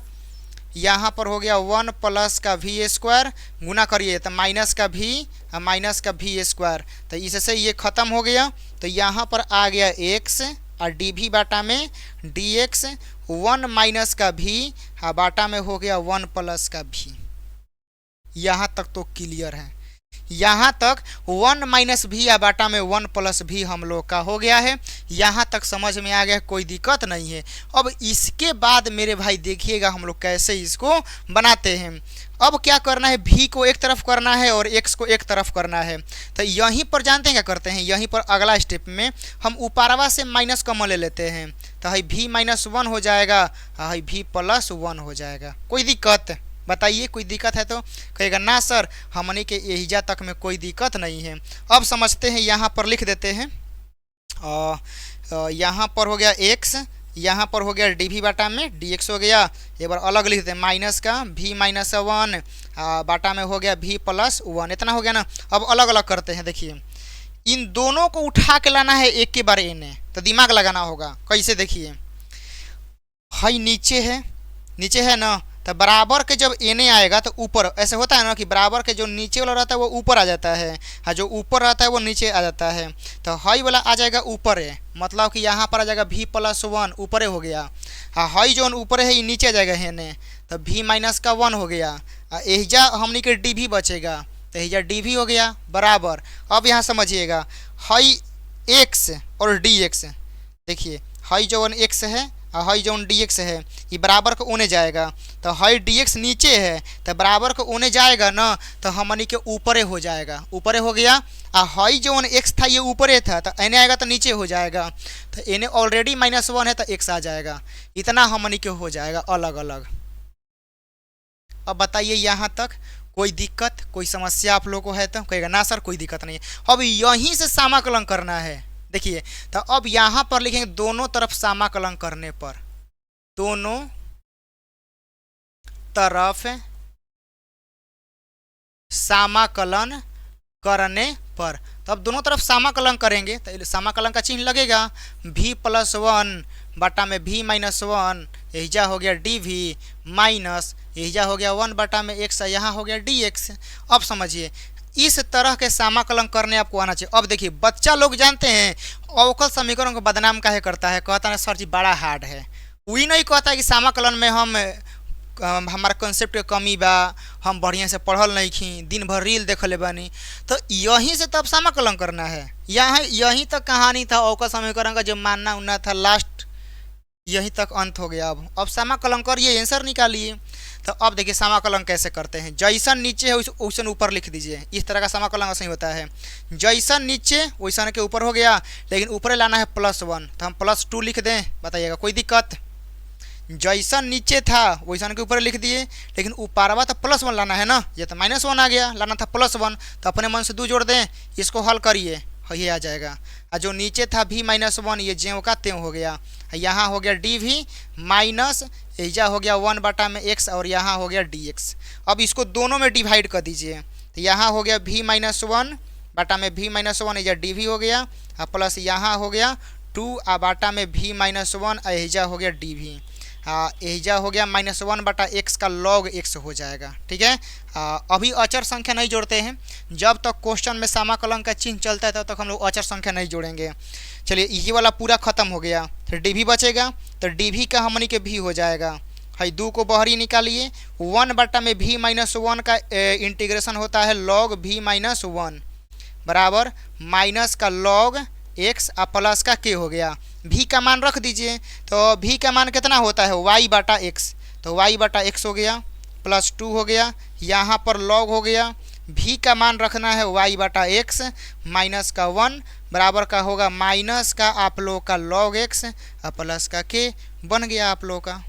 यहाँ पर हो गया 1 प्लस का वी स्क्वायर, गुना करिए तो माइनस का वी स्क्वायर, तो इससे ये ख़त्म हो गया। तो यहाँ पर आ गया x और डी वी बाटा में डी एक्स, 1 माइनस का v बाटा में हो गया 1 प्लस का v। यहाँ तक तो क्लियर है, यहाँ तक 1 माइनस वी बाटा में 1 प्लस वी हम लोग का हो गया है, यहाँ तक समझ में आ गया, कोई दिक्कत नहीं है। अब इसके बाद मेरे भाई देखिएगा हम लोग कैसे इसको बनाते हैं। अब क्या करना है, v को एक तरफ करना है और x को एक तरफ करना है, तो यहीं पर जानते हैं क्या करते हैं, यहीं पर अगला स्टेप में हम ऊपरवा से माइनस कॉमन ले लेते हैं, तो है v माइनस 1 हो जाएगा, है v प्लस 1 हो जाएगा। कोई दिक्कत बताइए, कोई दिक्कत है तो कहेगा ना सर हमने के एहिजा तक में कोई दिक्कत नहीं है। अब समझते हैं, यहाँ पर लिख देते हैं, यहाँ पर हो गया x, यहाँ पर हो गया डी वी बाटा में डी एक्स हो गया, एक बार अलग लिख देते हैं माइनस का v माइनस 1 बाटा में हो गया v प्लस 1, इतना हो गया ना। अब अलग अलग करते हैं, देखिए इन दोनों को उठा के लाना है एक के बार एने, तो दिमाग लगाना होगा कैसे, देखिए हाई नीचे है ना, तो बराबर के जब एने आएगा तो ऊपर, ऐसे होता है ना कि बराबर के जो नीचे वाला रहता है वो ऊपर आ जाता है, हाँ जो ऊपर रहता है वो नीचे आ जाता है, तो हाई वाला आ जाएगा ऊपर है, मतलब कि यहाँ पर आ जाएगा v प्लस 1 ऊपर हो गया, हाँ हाई जो ऊपर है ये नीचे आ जाएगा हेने, तो v माइनस का 1 हो गया, एहिजा हमने के डी वी बचेगा, तो एहिजा डी वी हो गया बराबर। अब यहाँ समझिएगा हाई x और डी एक्स, देखिए हाई जो x है हाई जो डी एक्स है ये बराबर को ओने जाएगा, तो हाई डी एक्स नीचे है तो बराबर को ओने जाएगा ना, तो हमनी के ऊपरे हो जाएगा, ऊपरे हो गया। हाई जो एक्स था ये ऊपरे था तो एने आएगा तो नीचे हो जाएगा, तो एने ऑलरेडी माइनस 1 है तो x आ जाएगा, इतना हमनी के हो जाएगा अलग अलग। अब बताइए यहाँ तक कोई दिक्कत, कोई समस्या आप लोगों को है तो कहेगा ना सर कोई दिक्कत नहीं है। अब यहीं से समाकलन करना है, देखिए तो अब यहाँ पर लिखेंगे दोनों तरफ समाकलन करने पर, दोनों तरफ समाकलन करने पर, तो अब दोनों तरफ समाकलन करेंगे तो समाकलन का चिन्ह लगेगा v प्लस 1 बटा में v माइनस 1, एहिजा हो गया डी वी माइनस एहिजा हो गया 1 बटा में x, यहाँ हो गया डी एक्स। अब समझिए इस तरह के समाकलन करने आपको आना चाहिए। अब देखिए बच्चा लोग जानते हैं अवकल समीकरण को बदनाम काहे करता है, कहता है सर जी बड़ा हार्ड है, वही नहीं कहता है कि समाकलन में हम हमारा कंसेप्ट के कमी बा, हम बढ़िया से पढ़ल नहीं खी, दिन भर रील देखले बानी। तो यहीं से तब समाकलन करना है। यहाँ यहीं तक कहानी था अवकल समीकरण का, जो मानना उनना था लास्ट यहीं तक अंत हो गया। अब समाकलन करिए, आंसर निकालिए। तो अब देखिए समाकलन कैसे करते हैं। जैसन नीचे है वैसन ऊपर लिख दीजिए। इस तरह का समाकलन ऐसे ही होता है, जैसन नीचे वैसन के ऊपर हो गया, लेकिन ऊपर लाना है +1, तो हम +2 लिख दें, बताइएगा कोई दिक्कत। जैसन नीचे था वैसन के ऊपर लिख दिए, लेकिन ऊपरवा तो +1 लाना है ना, ये तो -1 आ गया, लाना था +1, तो अपने मन से 2 जोड़ दें, इसको हल करिए, ये आ जाएगा। और जो नीचे था v-1, ये ज्यों का त्यों हो गया। यहाँ हो गया dv माइनस एजा हो गया 1/x, और यहाँ हो गया dx। अब इसको दोनों में डिवाइड कर दीजिए, तो यहाँ हो गया v-1/v-1, एजा dv हो गया, प्लस यहाँ हो गया 2/v-1, एजा हो गया dv। एजा हो गया -1/x का log x हो जाएगा। ठीक है, अभी अचर संख्या नहीं जोड़ते हैं, जब तक क्वेश्चन में समाकलन का चिन्ह चलता है तब तक हम लोग अचर संख्या नहीं जोड़ेंगे। चलिए ये वाला पूरा खत्म हो गया, फिर dv बचेगा, तो dv का हमनी के v हो जाएगा। है 2 को बहरी निकालिए, 1/v-1 का इंटीग्रेशन होता है log v-1 बराबर माइनस का log x प्लस का k हो गया। v का मान रख दीजिए, तो v का मान कितना होता है y/x, तो y/x हो गया, +2 हो गया, यहाँ पर log हो गया। v का मान रखना है y/x माइनस का 1 बराबर का होगा माइनस का आप लोग का log x प्लस का k, बन गया आप लोग का।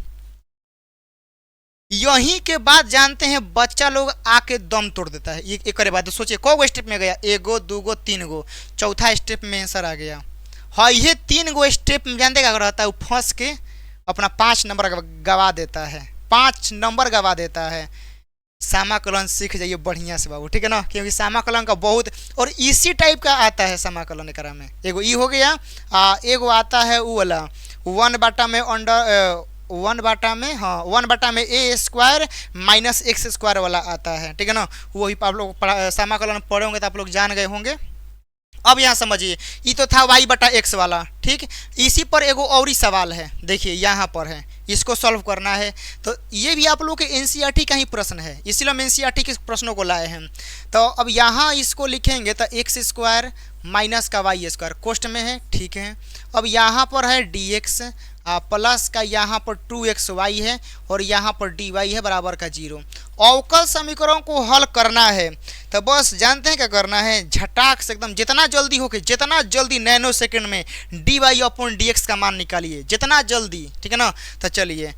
यहीं के बाद जानते हैं बच्चा लोग आके दम तोड़ देता है। एक करे बाद सोचिए को स्टेप में गया, 1 गो 2 गो 3 गो, चौथा स्टेप में आंसर आ गया। हाँ, ये 3 गो स्टेप में जानते क्या रहता है, फंस के अपना 5 नंबर गवा देता है, 5 नंबर गवा देता है। समाकलन सीख जाइए बढ़िया से बाबू, ठीक है ना, क्योंकि समाकलन का बहुत और इसी टाइप का आता है समाकलन एकरा में। एगो ई हो गया, एगो आता है वो वाला 1/में a² माइनस x² वाला आता है, ठीक है ना। वही आप लोग समाकलन पढ़े होंगे तो आप लोग जान गए होंगे। अब यहाँ समझिए, ये तो था y/x वाला, ठीक। इसी पर एगो और ही सवाल है, देखिए यहाँ पर है, इसको सॉल्व करना है। तो ये भी आप लोग के एनसीईआरटी का ही प्रश्न है, इसीलिए हम एनसीईआरटी के प्रश्नों को लाए हैं। तो अब यहाँ इसको लिखेंगे तो x² माइनस का y² कोष्ट में है, ठीक है। अब यहाँ पर है dx प्लस का यहाँ पर 2xy है, और यहाँ पर dy है बराबर का 0। अवकल समीकरण को हल करना है तो बस जानते हैं क्या करना है, झटाक से एकदम जितना जल्दी हो के जितना जल्दी नैनो सेकंड में dy/dx का मान निकालिए, जितना जल्दी, ठीक है ना। तो चलिए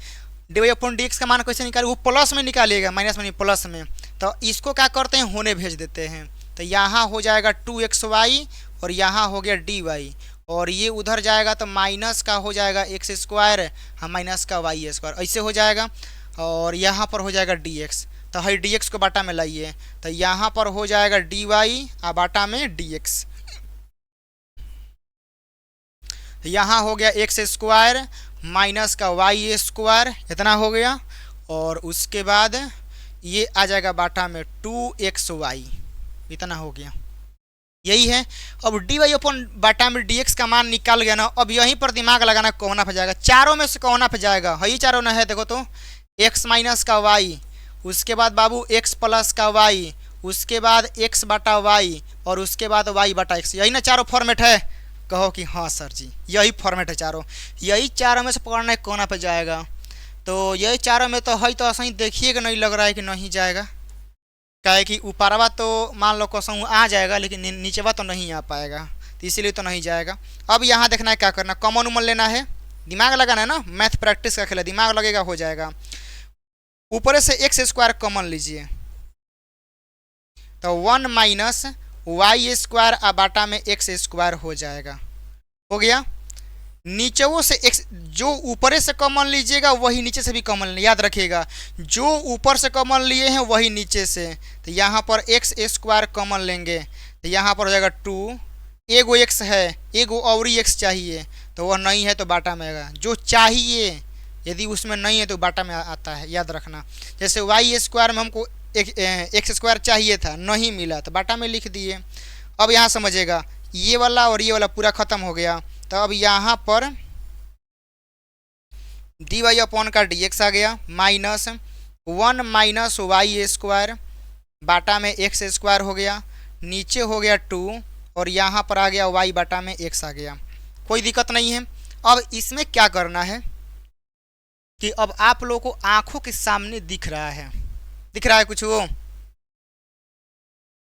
dy/dx का मान कैसे निकालिए, वो प्लस में निकालिएगा, माइनस में नहीं प्लस में। तो इसको क्या करते हैं, होने भेज देते हैं, तो यहाँ हो जाएगा 2xy और यहाँ हो गया dy, और ये उधर जाएगा तो माइनस का हो जाएगा x² माइनस का y², ऐसे हो जाएगा। और यहाँ पर हो जाएगा dx, तो है dx को बाटा में लाइए, तो यहाँ पर हो जाएगा dy बाटा में dx। यहाँ हो गया x² माइनस का y², इतना हो गया, और उसके बाद ये आ जाएगा बाटा में 2xy, इतना हो गया, यही है। अब dy/बाटा में dx का मान निकल गया ना। अब यहीं पर दिमाग लगाना, कौना पे जाएगा, चारों में से कौना पे जाएगा, है चारों ना है, देखो तो x माइनस का y, उसके बाद बाबू x प्लस का y, उसके बाद x/y, और उसके बाद y/x, यही ना चारों फॉर्मेट है। कहो कि हाँ सर जी यही फॉर्मेट है चारों, यही चारों में से पकड़ना है कौना पे जाएगा। तो यही चारों में तो है, तो ऐसा ही देखिएगा, नहीं लग रहा है कि नहीं जाएगा, क्या कि ऊपरवा तो मान लो कसम आ जाएगा, लेकिन नीचेवा तो नहीं आ पाएगा, तो इसीलिए तो नहीं जाएगा। अब यहाँ देखना है क्या करना, कॉमन उमन लेना है, दिमाग लगाना है ना, मैथ प्रैक्टिस का खेल है, दिमाग लगेगा हो जाएगा। ऊपर से x² कॉमन लीजिए, तो 1 माइनस y² बाटा में x² हो जाएगा, हो गया। नीचे वो से x जो ऊपर से कॉमन लीजिएगा वही नीचे से भी कॉमन, याद रखिएगा, जो ऊपर से कॉमन लिए हैं वही नीचे से। तो यहाँ पर x² कॉमन लेंगे, तो यहाँ पर हो जाएगा 2, एगो x है, एगो और ही x चाहिए, तो वह नहीं है तो बाटा में आएगा, जो चाहिए यदि उसमें नहीं है तो बाटा में आता है, याद रखना। जैसे y² में हमको x² चाहिए था, नहीं मिला तो बाटा में लिख दिए। अब यहाँ समझिएगा, ये वाला और ये वाला पूरा खत्म हो गया, तो अब यहाँ पर dy/dx आ गया, माइनस 1 माइनस वाई स्क्वायर बाटा में एक्स स्क्वायर हो गया, नीचे हो गया 2 और यहाँ पर आ गया वाई बाटा में एक्स आ गया। कोई दिक्कत नहीं है। अब इसमें क्या करना है कि अब आप लोगों को आंखों के सामने दिख रहा है कुछ, वो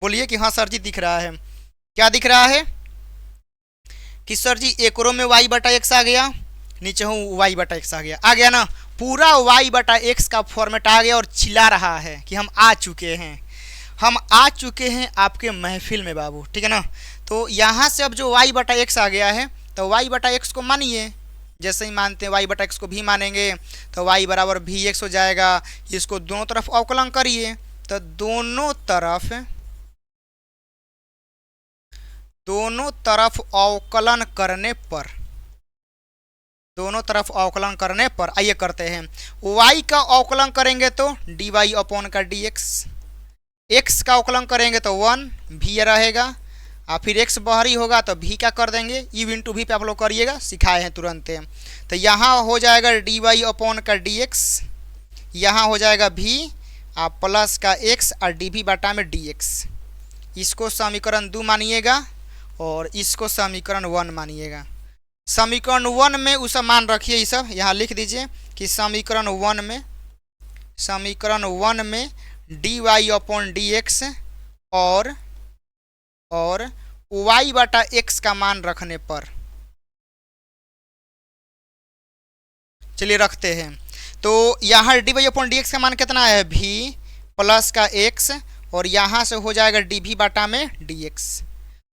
बोलिए कि हाँ सर जी दिख रहा है। क्या दिख रहा है कि सर जी एक रो में वाई बटा एक्स आ गया, नीचे हूँ वाई बटा एक्स आ गया ना, पूरा वाई बटा एक्स का फॉर्मेट आ गया और चिल्ला रहा है कि हम आ चुके हैं आपके महफिल में बाबू, ठीक है ना। तो यहाँ से अब जो वाई बटा एक्स आ गया है तो वाई बटा एक्स को मानिए, जैसे ही मानते हैं वाई बटा एक्स को भी मानेंगे तो वाई बराबर भी एक्स हो जाएगा। इसको दोनों तरफ अवकलन करिए तो दोनों तरफ अवकलन करने पर आइए करते हैं। y का अवकलन करेंगे तो dy अपॉन का dx, x का अवकलन करेंगे तो 1 भी रहेगा और फिर x बाहरी होगा तो v का कर देंगे, u इंटू v पे आप लोग करिएगा, सिखाए हैं तुरंत। तो यहाँ हो जाएगा dy अपॉन का dx, यहाँ हो जाएगा v और प्लस का x और dv बाटा में dx। इसको समीकरण 2 मानिएगा और इसको समीकरण 1 मानिएगा। समीकरण 1 में उस मान रखिए, ये सब यहाँ लिख दीजिए कि समीकरण 1 में dy अपॉन dx और y बटा x का मान रखने पर, चलिए रखते हैं। तो यहाँ dy अपॉन dx का मान कितना है, v प्लस का x और यहाँ से हो जाएगा dv बाटा में dx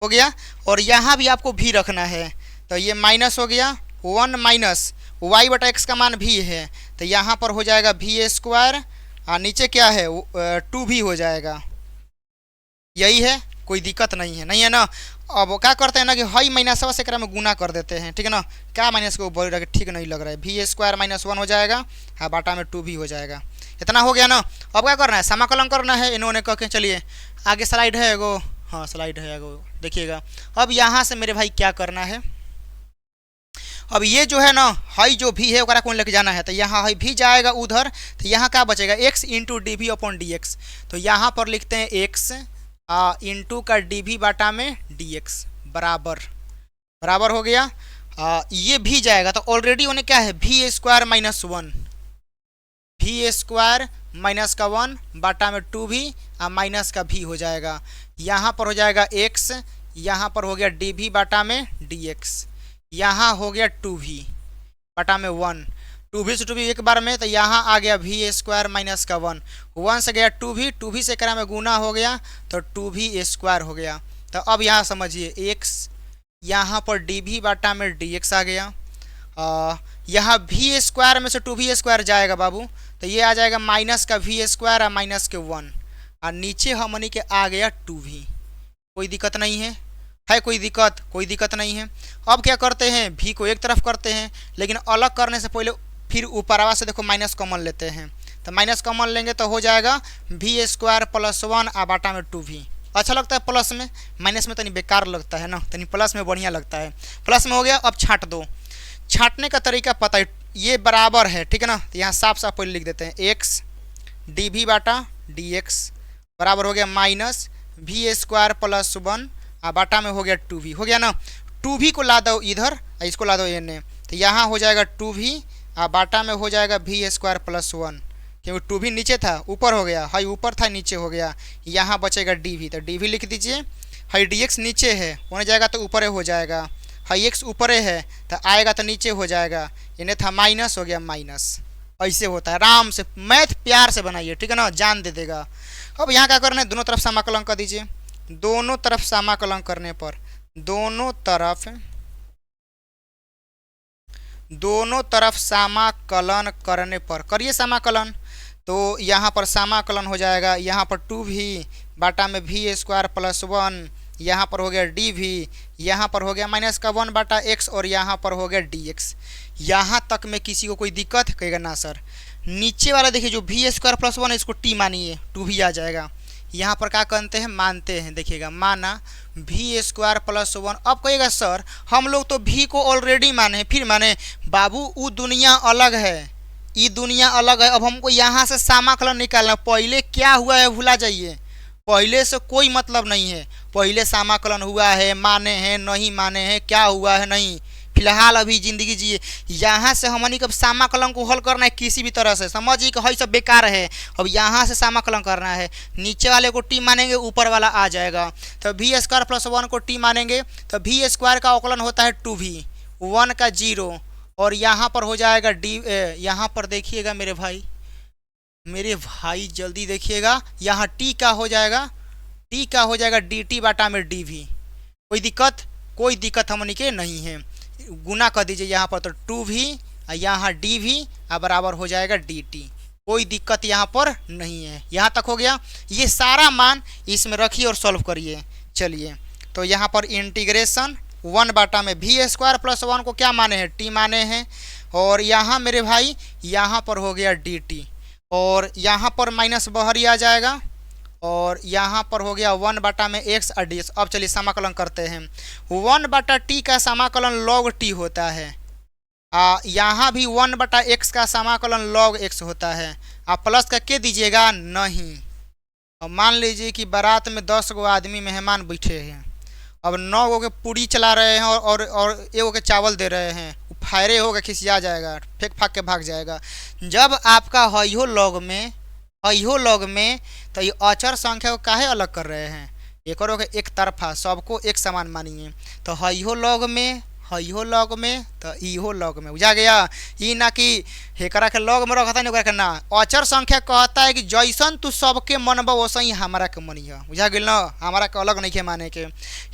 हो गया। और यहाँ भी आपको v रखना है तो ये माइनस हो गया, 1 माइनस वाई बटा एक्स का मान भी है तो यहाँ पर हो जाएगा भी स्क्वायर और नीचे क्या है 2v हो जाएगा। यही है, कोई दिक्कत नहीं है ना। अब क्या करते हैं ना कि हाई माइनस से एकरा में गुना कर देते हैं, ठीक है ना। क्या माइनस को बोल रहा है, ठीक नहीं लग रहा है। भी स्क्वायर माइनस 1 हो जाएगा हाँ बाटा में 2v हो जाएगा। इतना हो गया ना। अब क्या करना है, समाकलन करना है इन्होंने कह के। चलिए आगे स्लाइड है एगो, हाँ स्लाइड है एगो, देखिएगा। अब यहाँ से मेरे भाई क्या करना है, अब ये जो है ना हाई जो भी है वगैरह कौन लेके जाना है तो यहाँ हाई भी जाएगा उधर, तो यहाँ क्या बचेगा x into d v upon d x. तो यहाँ पर लिखते हैं x इंटू का डी वी बाटा में डी एक्स बराबर हो गया। ये भी जाएगा तो ऑलरेडी उन्हें क्या है भी स्क्वायर माइनस 1, भी स्क्वायर माइनस का 1 बाटा में 2v माइनस का भी हो जाएगा। यहाँ पर हो जाएगा x, यहाँ पर हो गया डी वी बाटा में डी एक्स, यहाँ हो गया 2v बटा में 1, 2v से 2v एक बार में तो यहाँ आ गया v स्क्वायर माइनस का 1 से गया 2v, 2v से करा में गुना हो गया तो 2v स्क्वायर हो गया। तो अब यहाँ समझिए x, यहाँ पर dv बाटा में dx आ गया। यहाँ v स्क्वायर में से 2v स्क्वायर जाएगा बाबू तो ये आ जाएगा माइनस का v स्क्वायर और माइनस के 1 और नीचे हमनी के आ गया 2v। कोई दिक्कत नहीं है कोई दिक्कत नहीं है। अब क्या करते हैं, v को एक तरफ करते हैं लेकिन अलग करने से पहले फिर ऊपरवा से देखो माइनस कॉमन लेते हैं तो माइनस कॉमन लेंगे तो हो जाएगा v स्क्वायर प्लस 1 आ बाटा में 2v। अच्छा लगता है प्लस में, माइनस में तनी बेकार लगता है ना, तनी प्लस में बढ़िया लगता है। प्लस में हो गया। अब छाट दो, छाटने का तरीका पता है, ये बराबर है ठीक है ना। तो यहाँ साफ साफ पहले लिख देते हैं x डी वी बाटा डी एक्स बराबर हो गया माइनस v स्क्वायर प्लस 1 बाटा में हो गया 2v हो गया ना। 2v को ला दो इधर, इसको ला दो एने तो यहाँ हो जाएगा 2v बाटा में हो जाएगा v स्क्वायर प्लस 1, क्योंकि 2v नीचे था ऊपर हो गया, हाई ऊपर था नीचे हो गया। यहाँ बचेगा dv तो dv लिख दीजिए। हाई dx नीचे है होने जाएगा तो ऊपर हो जाएगा, हाई x ऊपर है तो आएगा तो नीचे हो जाएगा, इन्हें था माइनस हो गया माइनस। ऐसे होता है, आराम से मैथ प्यार से बनाइए ठीक है ना, जान दे देगा। अब यहाँ क्या करना है, दोनों तरफ समाकलन कर दीजिए। दोनों तरफ समाकलन करने पर दोनों तरफ समाकलन करने पर करिए समाकलन तो यहाँ पर समाकलन हो जाएगा। यहाँ पर 2v बाटा में v स्क्वायर प्लस 1, यहाँ पर हो गया dv, यहाँ पर हो गया माइनस का 1 बाटा x और यहाँ पर हो गया dx। यहाँ तक में किसी को कोई दिक्कत कहेगा ना सर। नीचे वाला देखिए जो v स्क्वायर प्लस 1 इसको t मानिए 2v आ जाएगा। यहाँ पर क्या करते हैं, मानते हैं, देखिएगा माना v स्क्वायर प्लस 1। अब कहिएगा सर हम लोग तो v को ऑलरेडी माने, फिर माने बाबू वो दुनिया अलग है, ये दुनिया अलग है। अब हमको यहाँ से समाकलन निकालना, पहले क्या हुआ है भुला जाइए, पहले से कोई मतलब नहीं है। पहले समाकलन हुआ है, माने हैं नहीं माने हैं, क्या हुआ है नहीं, फिलहाल अभी जिंदगी जिए। यहाँ से हमनी कब समाकलन को हल करना है किसी भी तरह से, समझिए कि हई सब बेकार है। अब यहाँ से समाकलन करना है, नीचे वाले को टी मानेंगे ऊपर वाला आ जाएगा। तो वी स्क्वायर प्लस 1 को टी मानेंगे तो वी स्क्वायर का अवकलन होता है 2v, 1 का 0, और यहाँ पर हो जाएगा डी। यहाँ पर देखिएगा मेरे भाई जल्दी देखिएगा, यहाँ टी का हो जाएगा डी टी बाटा में डी वी। कोई दिक्कत हमनी के नहीं है। गुना कर दीजिए यहाँ पर तो 2v, यहाँ डी वी बराबर हो जाएगा डी टी। कोई दिक्कत यहाँ पर नहीं है। यहाँ तक हो गया। ये सारा मान इसमें रखिए और सॉल्व करिए। चलिए तो यहाँ पर इंटीग्रेशन 1 बाटा में वी स्क्वायर प्लस 1 को क्या माने हैं, टी माने हैं, और यहाँ मेरे भाई यहाँ पर हो गया डी टी, और यहाँ पर माइनस बहरी आ जाएगा, और यहाँ पर हो गया 1 बाटा में एक्स अडीस। अब चलिए समाकलन करते हैं। 1 बाटा टी का समाकलन लॉग टी होता है, यहाँ भी 1 बटा एक्स का समाकलन लॉग एक्स होता है। आप प्लस का के दीजिएगा नहीं। अब मान लीजिए कि बारात में 10 गो आदमी मेहमान बैठे हैं, अब 9 गो के पूड़ी चला रहे हैं और 1 गो के चावल दे रहे हैं, फायरे होगा खिसिया जाएगा, फेंक फाक के भाग जाएगा। जब आपका हइहो लॉग में तो ये अचर संख्या को काहे अलग कर रहे हैं, एक और एक तरफा, सबको एक समान मानिए। तो हइहो लॉग में तो इहो लॉग में बुझा गया। ई ना कि हेकरा के लॉग में रखता नहीं ओकरा के ना, अचर संख्या कहता है कि जैसन तू सबके मनबा वैसे ही हमारा के मनिया, बुझा गेल ना, हमारा के अलग नहीं के माने के।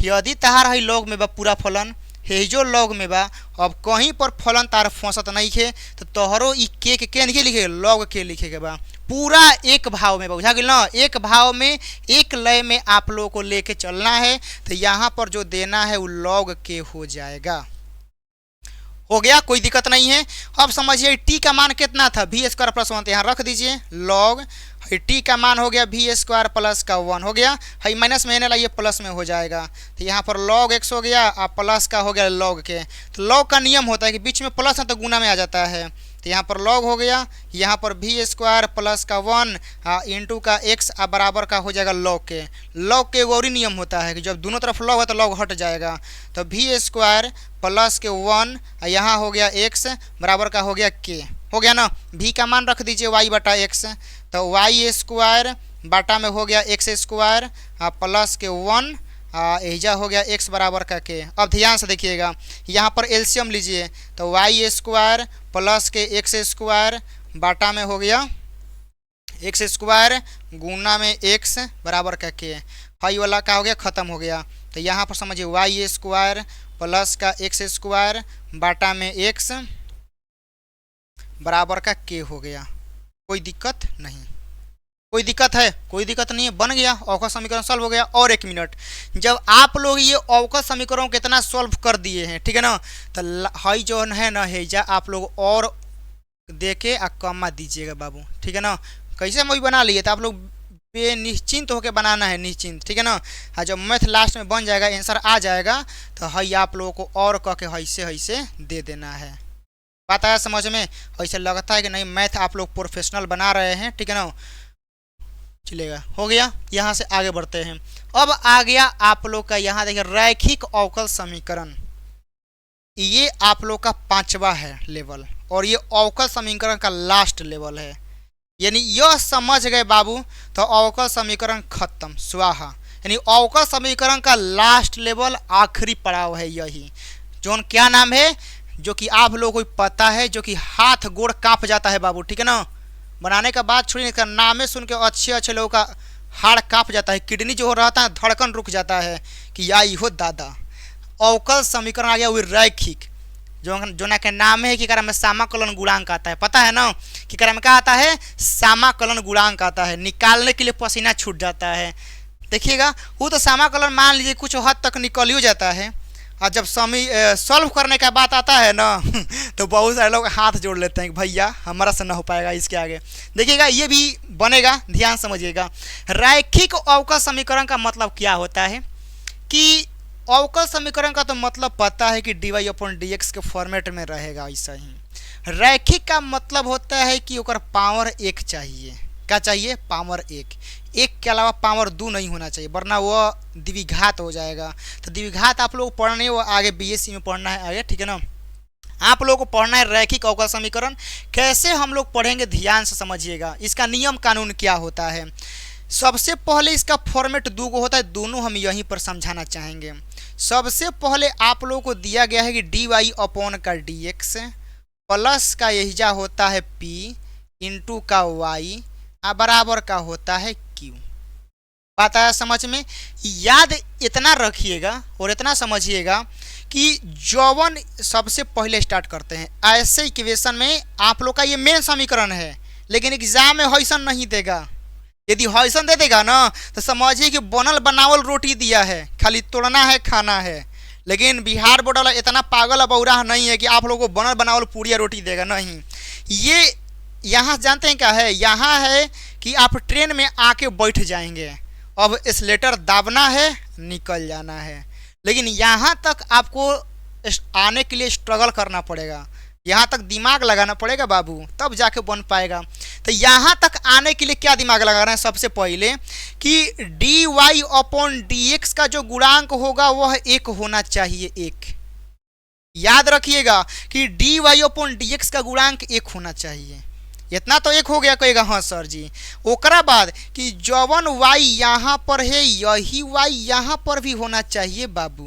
यदि तहार है लॉग में बा पूरा फलन, हेजो लॉग में बा, अब कहीं पर फलन तार फंसत नहीं खे तो तोहरो ई के नहीं लिखे, लॉग के लिखे के बा, पूरा एक भाव में, बुझा गेल ना, एक भाव में एक लय में आप लोगों को लेके चलना है। तो यहाँ पर जो देना है वो लॉग के हो जाएगा। हो गया, कोई दिक्कत नहीं है। अब समझिए टी का मान कितना था, वी स्क्वायर प्लस 1, तो यहाँ रख दीजिए लॉग टी का मान हो गया वी स्क्वायर प्लस का 1 हो गया, है माइनस में लाइए प्लस में हो जाएगा। तो यहाँ पर लॉग एक्स हो गया और प्लस का हो गया लॉग के। तो लॉग का नियम होता है कि बीच में प्लस है तो गुना में आ जाता है। तो यहाँ पर लॉग हो गया, यहाँ पर वी स्क्वायर प्लस का 1 इंटू का एक्स बराबर का हो जाएगा लॉग के। लॉग के और ही नियम होता है कि जब दोनों तरफ लॉग है तो लॉग हट जाएगा। तो वी स्क्वायर प्लस के 1 यहाँ हो गया एक्स बराबर का हो गया के, हो गया ना। भी का मान रख दीजिए वाई बटा एक्स, तो वाई स्क्वायर बाटा में हो गया एक्स स्क्वायर प्लस के 1 एजा हो गया एक्स बराबर का के। अब ध्यान से देखिएगा, यहाँ पर एलसीएम लीजिए तो वाई स्क्वायर प्लस के एक्स स्क्वायर बाटा में हो गया एक्स स्क्वायर गुना में एक्स बराबर का के, हाई वाला का हो गया ख़त्म हो गया। तो यहाँ पर समझिए वाई स्क्वायर प्लस का एक्स स्क्वायर बाटा में एक्स बराबर का के हो गया। कोई दिक्कत नहीं, कोई दिक्कत है, कोई दिक्कत नहीं है, बन गया, अवकल समीकरण सॉल्व हो गया। और 1 मिनट, जब आप लोग ये अवकल समीकरणों को इतना सॉल्व कर दिए हैं, ठीक है ना, तो हाई जो है ना हेजा आप लोग और देके कमा दीजिएगा बाबू, ठीक है ना। कैसे हम वही बना लिए तो आप लोग बेनिश्चिंत होकर बनाना है, निश्चिंत, ठीक है ना। जब मैथ लास्ट में बन जाएगा, आंसर आ जाएगा, तो हई आप लोगों को और कह के ऐसे दे देना है। बात आया समझ में? ऐसे लगता है कि नहीं मैथ आप लोग प्रोफेशनल बना रहे हैं, ठीक है ना। चलेगा, हो गया। यहाँ से आगे बढ़ते हैं। अब आ गया आप लोग का, यहाँ देखिए रैखिक अवकल समीकरण, ये आप लोग का 5वां है लेवल, और ये अवकल समीकरण का लास्ट लेवल है। यानी यह समझ गए बाबू तो अवकल समीकरण खत्म, स्वाहा। यानी अवकल समीकरण का लास्ट लेवल, आखिरी पड़ाव है यही, जो क्या नाम है, जो कि आप लोगों को पता है, जो कि हाथ गोड़ कांप जाता है बाबू, ठीक है ना। बनाने का बाद छोड़िए, इसका नामे सुन के अच्छे लोगों का हाड़ कांप जाता है, किडनी जो हो रहता है धड़कन रुक जाता है कि या हो दादा। अवकल समीकरण आ गया वो रैखिक, जो ना के नाम है कि में समाकलन गुणांक आता है, पता है ना कि में क्या आता है, समाकलन गुणांक आता है। निकालने के लिए पसीना छूट जाता है। देखिएगा वो तो समाकलन मान लीजिए कुछ हद तक निकल ही जाता है, और जब सॉल्व करने का बात आता है ना तो बहुत सारे लोग हाथ जोड़ लेते हैं कि भैया हमारा से ना हो पाएगा इसके आगे। देखिएगा ये भी बनेगा, ध्यान समझिएगा। रैखिक अवकल समीकरण का मतलब क्या होता है कि अवकल समीकरण का तो मतलब पता है कि dy/dx के फॉर्मेट में रहेगा ऐसा ही। रैखिक का मतलब होता है कि ओकर पावर एक चाहिए। क्या चाहिए? पावर एक। एक के अलावा पावर दो नहीं होना चाहिए, वरना वो द्विघात हो जाएगा। तो द्विघात आप लोग पढ़ने, वो आगे बीएससी में पढ़ना है आगे, ठीक है ना। आप लोगों को पढ़ना है रैखिक अवकल समीकरण। कैसे हम लोग पढ़ेंगे ध्यान से समझिएगा। इसका नियम कानून क्या होता है। सबसे पहले इसका फॉर्मेट दो को होता है, दोनों हम यहीं पर समझाना चाहेंगे। सबसे पहले आप लोगों को दिया गया है कि डी वाई अपॉन का डी एक्स प्लस का यहीजा होता है पी इंटू का वाई बराबर का होता है क्यू। बात आया समझ में। याद इतना रखिएगा और इतना समझिएगा कि जौवन सबसे पहले स्टार्ट करते हैं ऐसे इक्वेशन में आप लोग का ये मेन समीकरण है, लेकिन एग्जाम में हॉइसन नहीं देगा। यदि हॉइसन दे देगा ना तो समझिए कि बनल बनावल रोटी दिया है, खाली तोड़ना है, खाना है। लेकिन बिहार बोर्ड वाला इतना पागल बौरा नहीं है कि आप लोगों को बनल बनावल पूरी रोटी देगा, नहीं। ये यहाँ जानते हैं क्या है, यहाँ है कि आप ट्रेन में आके बैठ जाएंगे, अब एस्लेटर दाबना है, निकल जाना है। लेकिन यहाँ तक आपको आने के लिए स्ट्रगल करना पड़ेगा, यहाँ तक दिमाग लगाना पड़ेगा बाबू, तब जाके बन पाएगा। तो यहाँ तक आने के लिए क्या दिमाग लगाना है? सबसे पहले कि d y upon d x का जो गुणांक होगा वह एक होना चाहिए, एक। याद रखिएगा कि d y upon d x का गुणांक एक होना चाहिए। इतना तो एक हो गया, कहेगा हाँ सर जी। ओकरा बाद कि जवन वाई यहाँ पर है यही वाई यहाँ पर भी होना चाहिए बाबू।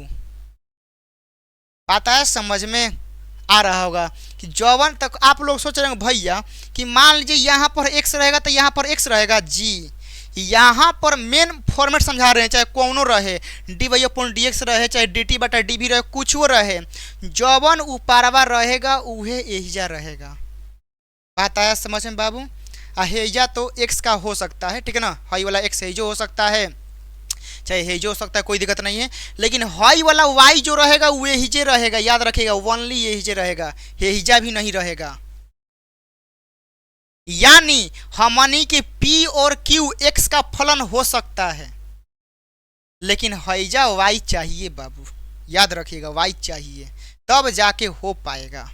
बात है समझ में आ रहा होगा कि जवन तक आप लोग सोच रहे हैं भैया कि मान लीजिए यहाँ पर एक्स रहेगा तो यहाँ पर एक्स रहेगा जी। यहाँ पर मेन फॉर्मेट समझा रहे हैं, चाहे कौनो रहे, d y upon d x रहे, चाहे डी टी बटा डी भी रहे, कुछ वो रहे, जवन ऊपरवा रहेगा उहे एहिजा रहेगा। बात आया समझ में बाबू। हेजा तो एक्स का हो सकता है, ठीक है ना, हाई वाला एक्स हेजो हो सकता है, चाहे हेजो हो सकता है, कोई दिक्कत नहीं है। लेकिन हाई वाला वाई जो रहेगा वो हिजे रहेगा, याद रखिएगा, ओनली ये हिजे रहेगा, हेजा भी नहीं रहेगा। यानी हमनी के पी और क्यू एक्स का फलन हो सकता है, लेकिन हैजा वाई चाहिए बाबू। याद रखिएगा वाई चाहिए, तब जाके हो पाएगा,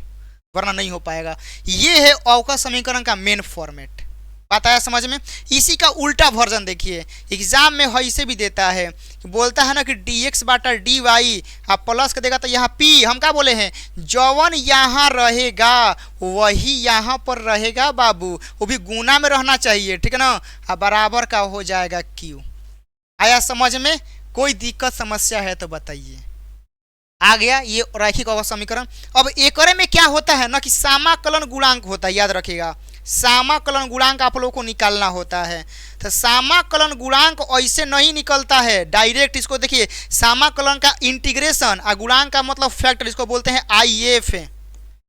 वरना नहीं हो पाएगा। ये है अवकल समीकरण का मेन फॉर्मेट। बात आया समझ में। इसी का उल्टा वर्जन देखिए, एग्जाम में ऐसे भी देता है, बोलता है ना कि डी एक्स बाटा डी वाई आप प्लस का देगा तो यहाँ पी, हम क्या बोले हैं, जौवन यहाँ रहेगा वही यहाँ पर रहेगा बाबू, वो भी गुना में रहना चाहिए, ठीक है ना, अब बराबर का हो जाएगा क्यू। आया समझ में। कोई दिक्कत समस्या है तो बताइए। आ गया ये रैखिक अवकल समीकरण। अब एकरे में क्या होता है ना कि समाकलन गुणांक होता है, याद रखिएगा, समाकलन गुणांक आप लोगों को निकालना होता है। तो समाकलन गुणांक ऐसे नहीं निकलता है डायरेक्ट। इसको देखिए, समाकलन का इंटीग्रेशन और गुणांक का मतलब फैक्टर, इसको बोलते हैं आईएफ।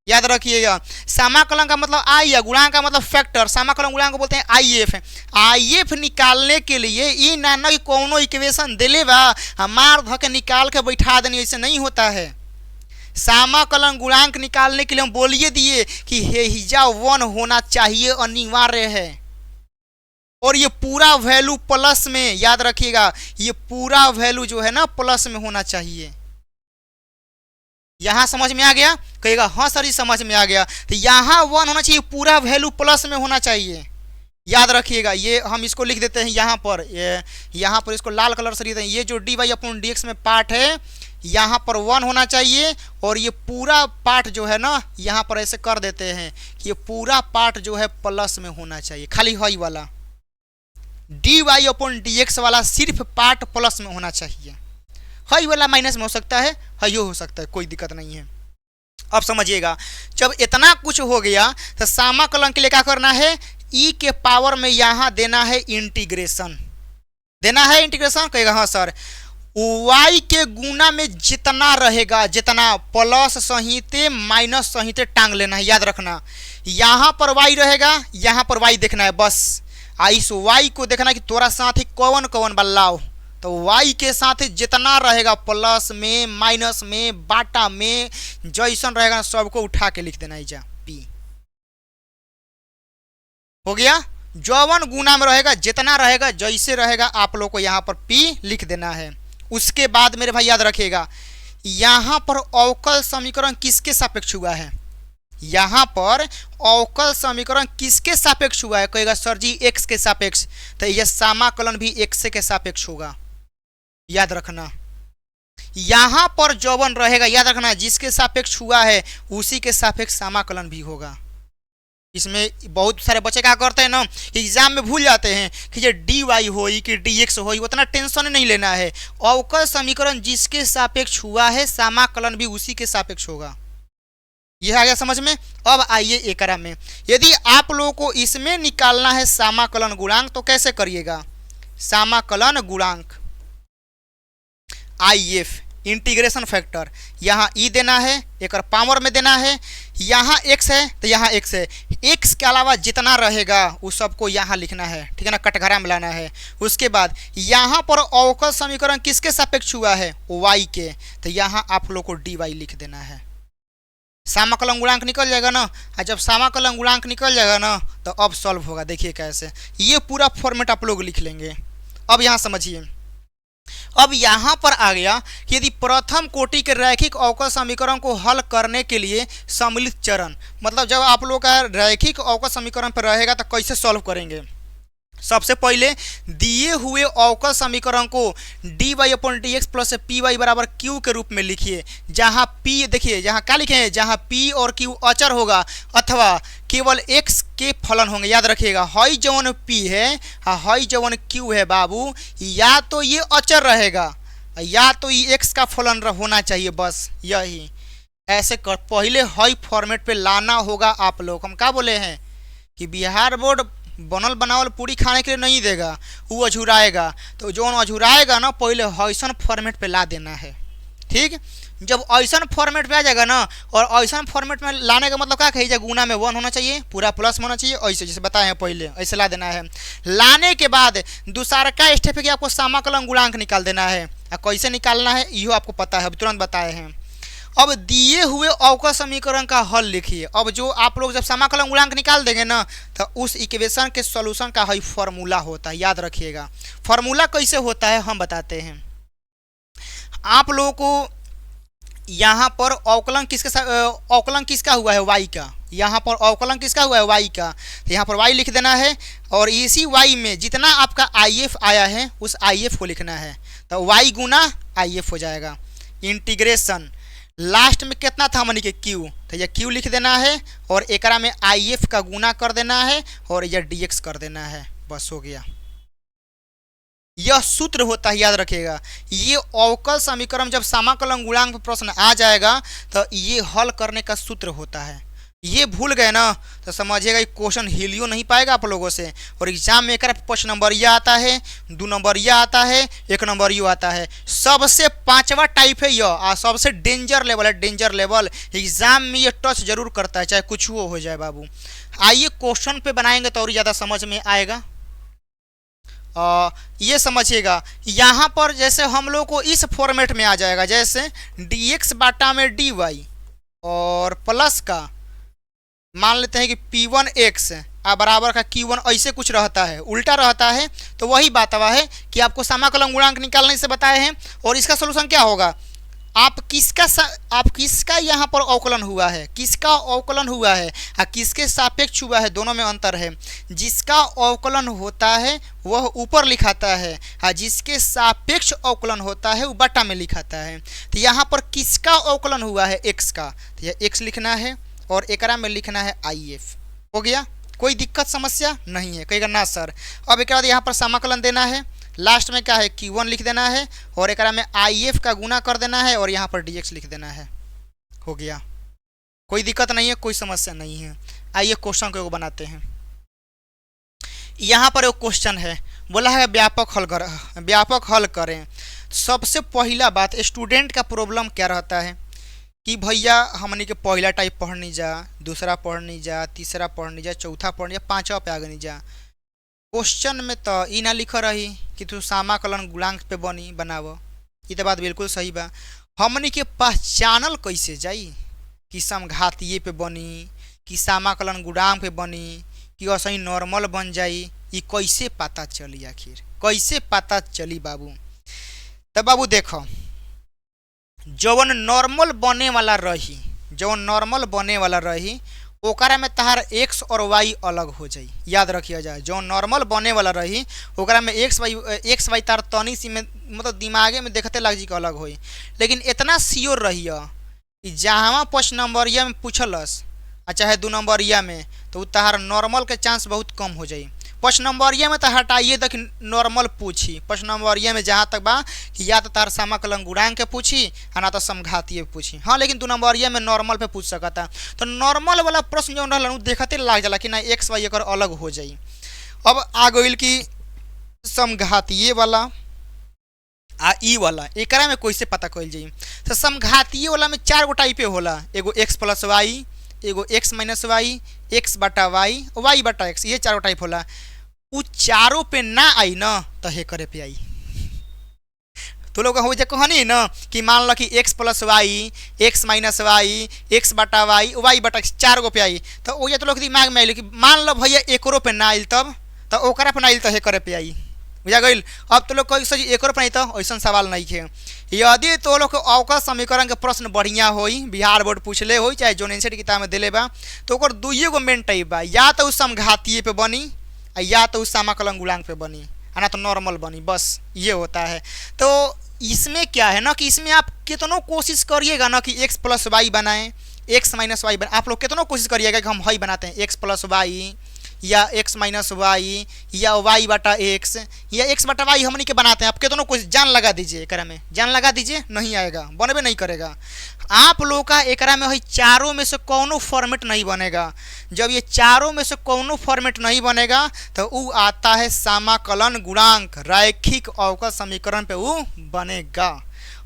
याद रखिएगा, समाकलन का मतलब आई है, गुणांक का मतलब फैक्टर, समाकलन गुणांक को बोलते हैं आईएफ। आईएफ निकालने के लिए ई ना कि कोनो इक्वेशन दिले बा मार ध के निकाल के बैठा देनी, ऐसे नहीं होता है। समाकलन गुणांक निकालने के लिए हम बोलिए दिए कि हेजा 1 होना चाहिए, अनिवार्य है। और ये पूरा वैल्यू प्लस में, याद रखिएगा, ये पूरा वैल्यू जो है ना प्लस में होना चाहिए। यहां समझ में आ गया? कहेगा हाँ सर जी समझ में आ गया। तो यहाँ 1 होना चाहिए, पूरा वैल्यू प्लस में होना चाहिए। याद रखिएगा, ये हम इसको लिख देते हैं यहाँ पर, यहाँ पर इसको लाल कलर से लिखते हैं। ये जो d y upon d x में पार्ट है यहाँ पर 1 होना चाहिए, और ये पूरा पार्ट जो है ना यहाँ पर ऐसे कर देते हैं कि ये पूरा पार्ट जो है प्लस में होना चाहिए। खाली हाई वाला d y upon d x वाला सिर्फ पार्ट प्लस में होना चाहिए, हाई वाला माइनस में हो सकता है, हाइयो हो सकता है, कोई दिक्कत नहीं है। अब समझिएगा, जब इतना कुछ हो गया तो समाकलन के लिए क्या करना है, ई के पावर में यहाँ देना है इंटीग्रेशन, देना है इंटीग्रेशन। कहेगा हाँ सर, वाई के गुना में जितना रहेगा, जितना प्लस सहिते माइनस सहिते टांग लेना है। याद रखना, यहाँ पर वाई रहेगा, यहाँ पर वाई देखना है बस। इस वाई को देखना है कि तोरा साथ ही कौन कौन बदलाव, तो वाई के साथ जितना रहेगा प्लस में माइनस में बाटा में जैसन रहेगा सबको उठा के लिख देना जा पी। हो गया, जौवन गुना में रहेगा जितना रहेगा जैसे रहेगा आप लोग को यहाँ पर पी लिख देना है। उसके बाद मेरे भाई याद रखिएगा, यहाँ पर अवकल समीकरण किसके सापेक्ष हुआ है, यहाँ पर अवकल समीकरण किसके सापेक्ष हुआ है? कहेगा सर जी एक्स के सापेक्ष, तो यह समाकलन भी एक्स के सापेक्ष होगा। याद रखना यहाँ पर जौवन रहेगा, याद रखना जिसके सापेक्ष हुआ है उसी के सापेक्ष समाकलन भी होगा। इसमें बहुत सारे बच्चे क्या करते हैं ना कि एग्जाम में भूल जाते हैं कि ये डी वाई हो कि डी एक्स हो, उतना टेंशन नहीं लेना है। अवकल समीकरण जिसके सापेक्ष हुआ है समाकलन भी उसी के सापेक्ष होगा। यह आ गया समझ में। अब आइए एकरा में, यदि आप लोगों को इसमें निकालना है समाकलन गुणांक तो कैसे करिएगा? समाकलन गुणांक IF इंटीग्रेशन फैक्टर, यहाँ ई देना है, एक पावर में देना है, यहाँ x है तो यहाँ x है, x के अलावा जितना रहेगा उस सबको यहाँ लिखना है, ठीक है ना, कटघरा में लाना है। उसके बाद यहाँ पर अवकल समीकरण किसके सापेक्ष हुआ है? y के, तो यहाँ आप लोग को dy लिख देना है। समाकलन गुणांक निकल जाएगा ना, और जब समाकलन गुणांक निकल जाएगा ना तो अब सॉल्व होगा। देखिए कैसे, ये पूरा फॉर्मेट आप लोग लिख लेंगे। अब यहाँ समझिए, अब यहाँ पर आ गया कि यदि प्रथम कोटि के रैखिक अवकल समीकरण को हल करने के लिए सम्मिलित चरण, मतलब जब आप लोग का रैखिक अवकल समीकरण पर रहेगा तो कैसे सॉल्व करेंगे? सबसे पहले दिए हुए अवकल समीकरण को dy upon d x plus p y बराबर क्यू के रूप में लिखिए, जहाँ p देखिए जहाँ क्या लिखे हैं, जहाँ p और q अचर होगा अथवा केवल x के फलन होंगे। याद रखिएगा हई जवन p है हई जवन q है बाबू, या तो ये अचर रहेगा या तो ये x का फलन होना चाहिए, बस यही। ऐसे कर पहले हई फॉर्मेट पे लाना होगा आप लोग। हम क्या बोले हैं कि बिहार बोर्ड बनल बनावल पूरी खाने के लिए नहीं देगा, वो अझुराएगा। तो जो अझुराएगा ना पहले ऐसन फॉर्मेट पे ला देना है, ठीक। जब ऐसन फॉर्मेट पे आ जाएगा ना, और ऐसन फॉर्मेट में लाने का मतलब क्या कही, गुना में 1 होना चाहिए, पूरा प्लस में होना चाहिए, ऐसे जैसे बताए हैं पहले ऐसे ला देना है। लाने के बाद दूसरा क्या स्टेप है कि आपको समाकलन गुणांक निकाल देना है। कैसे निकालना है यो आपको पता है, अभी तुरंत बताए हैं। अब दिए हुए अवकल समीकरण का हल लिखिए। अब जो आप लोग जब समाकलन गुणांक निकाल देंगे ना तो उस इक्वेशन के सॉल्यूशन का ही फॉर्मूला होता है। याद रखिएगा फॉर्मूला कैसे होता है हम बताते हैं आप लोगों को। यहाँ पर अवकलन किसका हुआ है? y का। यहाँ पर अवकलन किसका हुआ है? y का। तो यहाँ पर y लिख देना है, और इसी y में जितना आपका if आया है उस if को लिखना है, तो y गुना if हो जाएगा। इंटीग्रेशन लास्ट में कितना था हमने के q, तो यह q लिख देना है, और एकरा में if का गुना कर देना है और यह dx कर देना है, बस हो गया। यह सूत्र होता है, याद रखिएगा। ये अवकल समीकरण जब समाकलन गुणांक प्रश्न आ जाएगा तो ये हल करने का सूत्र होता है। ये भूल गए ना तो समझिएगा क्वेश्चन हिलियो नहीं पाएगा आप लोगों से, और एग्जाम में एक 5 नंबर यह आता है, 2 नंबर यह आता है, 1 नंबर यू आता है। सबसे 5वां टाइप है यह, और सबसे डेंजर लेवल है। डेंजर लेवल एग्जाम में ये टच जरूर करता है, चाहे कुछ वो हो जाए बाबू। आइए क्वेश्चन पे बनाएंगे तो और ज़्यादा समझ में आएगा। ये समझिएगा यहाँ पर जैसे हम लोग को इस फॉर्मेट में आ जाएगा, जैसे dx बाटा में dy और प्लस का मान लेते हैं कि p1x बराबर का q1, ऐसे कुछ रहता है, उल्टा रहता है। तो वही बात हुआ है कि आपको समाकलन गुणांक निकालने से बताए हैं। और इसका सोल्यूशन क्या होगा? आप किसका यहाँ पर अवकलन हुआ है, किसका अवकलन हुआ है और किसके सापेक्ष हुआ है, दोनों में अंतर है। जिसका अवकलन होता है वह ऊपर लिखाता है, और जिसके सापेक्ष अवकलन होता है वो बटा में लिखाता है। तो यहाँ पर किसका अवकलन हुआ है? x का, तो यह x लिखना है और एकरा में लिखना है if। हो गया, कोई दिक्कत समस्या नहीं है? कहेगा ना सर। अब एक बाद यहाँ पर समाकलन देना है, लास्ट में क्या है q1 लिख देना है, और एकरा में if का गुना कर देना है, और यहाँ पर dx लिख देना है। हो गया, कोई दिक्कत नहीं है, कोई समस्या नहीं है। आइए क्वेश्चन को बनाते हैं। यहाँ पर एक क्वेश्चन है, बोला है व्यापक हल करें। सबसे पहला बात, स्टूडेंट का प्रॉब्लम क्या रहता है कि भैया हमने के पहला टाइप पढ़नी जा, दूसरा पढ़नी जा, तीसरा पढ़नी जा, चौथा पढ़नी जा, 5वां पे आगे नहीं जा। क्वेश्चन में तो ई ना लिख रही कि तू समाकलन गुणांक पे बनाव। ये तो बात बिल्कुल सही बा। हमनी के पहचानल कैसे जाई कि समघातीय पे बनी, कि समाकलन गुणांक पे बनी, कि असही नॉर्मल बन जाई? ये कैसे पता चली? आखिर कैसे पता चली बाबू? तो बाबू देखो, जवन नॉर्मल बने वाला रही जो नॉर्मल बने वाला रही ओकरा में तहार एक्स और वाई अलग हो जाई। याद रखिए जाए, जो नॉर्मल बने वाला रही ओकरा में एक्स वाई तार तनी सी में मतलब दिमागे में देखते लग जी के अलग होई। लेकिन इतना श्योर रहिए कि जहाँ 5 नंबरिया में पूछलस आ चाहे 2 नंबरिया में, तो तहार नॉर्मल के चांस बहुत कम हो जाई। 5 नंबरिया में तो हटाइए तक नॉर्मल पूछी। 5 नंबरिया में जहाँ तक बा कि या तो तार समाकलन गुणांक के पूछी आ ना तो समघातीय पूछी। हाँ, लेकिन 2 नंबरिया में नॉर्मल पे पूछ सकता। तो नॉर्मल वाला प्रश्न जो रहल देखते लाग जाला कि ना एक्स वाई एकर अलग हो जाई। अब आ गइल कि समघातीय वाला आ ई वाला, एकरा में कैसे पता कइल जाई। तो समघातीय वाला में 4 गो टाइपे होला, एगो एक्स प्लस वाई, एगो एक्स माइनस वाई, एक्स बटा वाई, वाई बटा एक्स, ये 4 गो टाइप होला। उ चारों पे ना आई ना तो हे करे पे आई। तो लोग हो कहनी ना कि मान लो कि x plus y, x minus y, x बटा वाई, वाई बटा एक्स 4 गो पे आई। तो वो तो लोग दिमाग में आई कि मान लो भैया एकरो पे ना आइल तब तो ओकरा पे ना आइल तो हे करे पे आई। बुझा गई। अब तो लोग कही एक और नहीं तो ऐसा सवाल नहीं है। यदि तो लोग अवकल समीकरण के प्रश्न बढ़िया होई, बिहार बोर्ड पूछले हो चाहे जो एनसीईआरटी किताब में दिले बा, तो ओकर दुइये गो मेन टाइप बा, या तो समघातीय पे बनी या तो समाकलन गुणांक पे बनी, ना तो नॉर्मल बनी। बस ये होता है। तो इसमें क्या है ना कि इसमें आप कितनों कोशिश करिएगा ना कि एक्स प्लस वाई बनाएं, एक्स माइनस वाई बनाए, आप लोग कितनों कोशिश करिएगा कि हम वाई बनाते हैं एक्स प्लस वाई या एक्स माइनस वाई या वाई बटा एक्स या एक्स बटा वाई हमनी के बनाते हैं। आप कितनों कोशिश जान लगा दीजिए, एकरा में जान लगा दीजिए, नहीं आएगा, बनबे नहीं करेगा। आप लोग का एकरा में वही चारों में से कौनो फॉर्मेट नहीं बनेगा। जब ये चारों में से कौनो फॉर्मेट नहीं बनेगा तो वो आता है समाकलन गुणांक, रैखिक अवकल समीकरण पे वो बनेगा।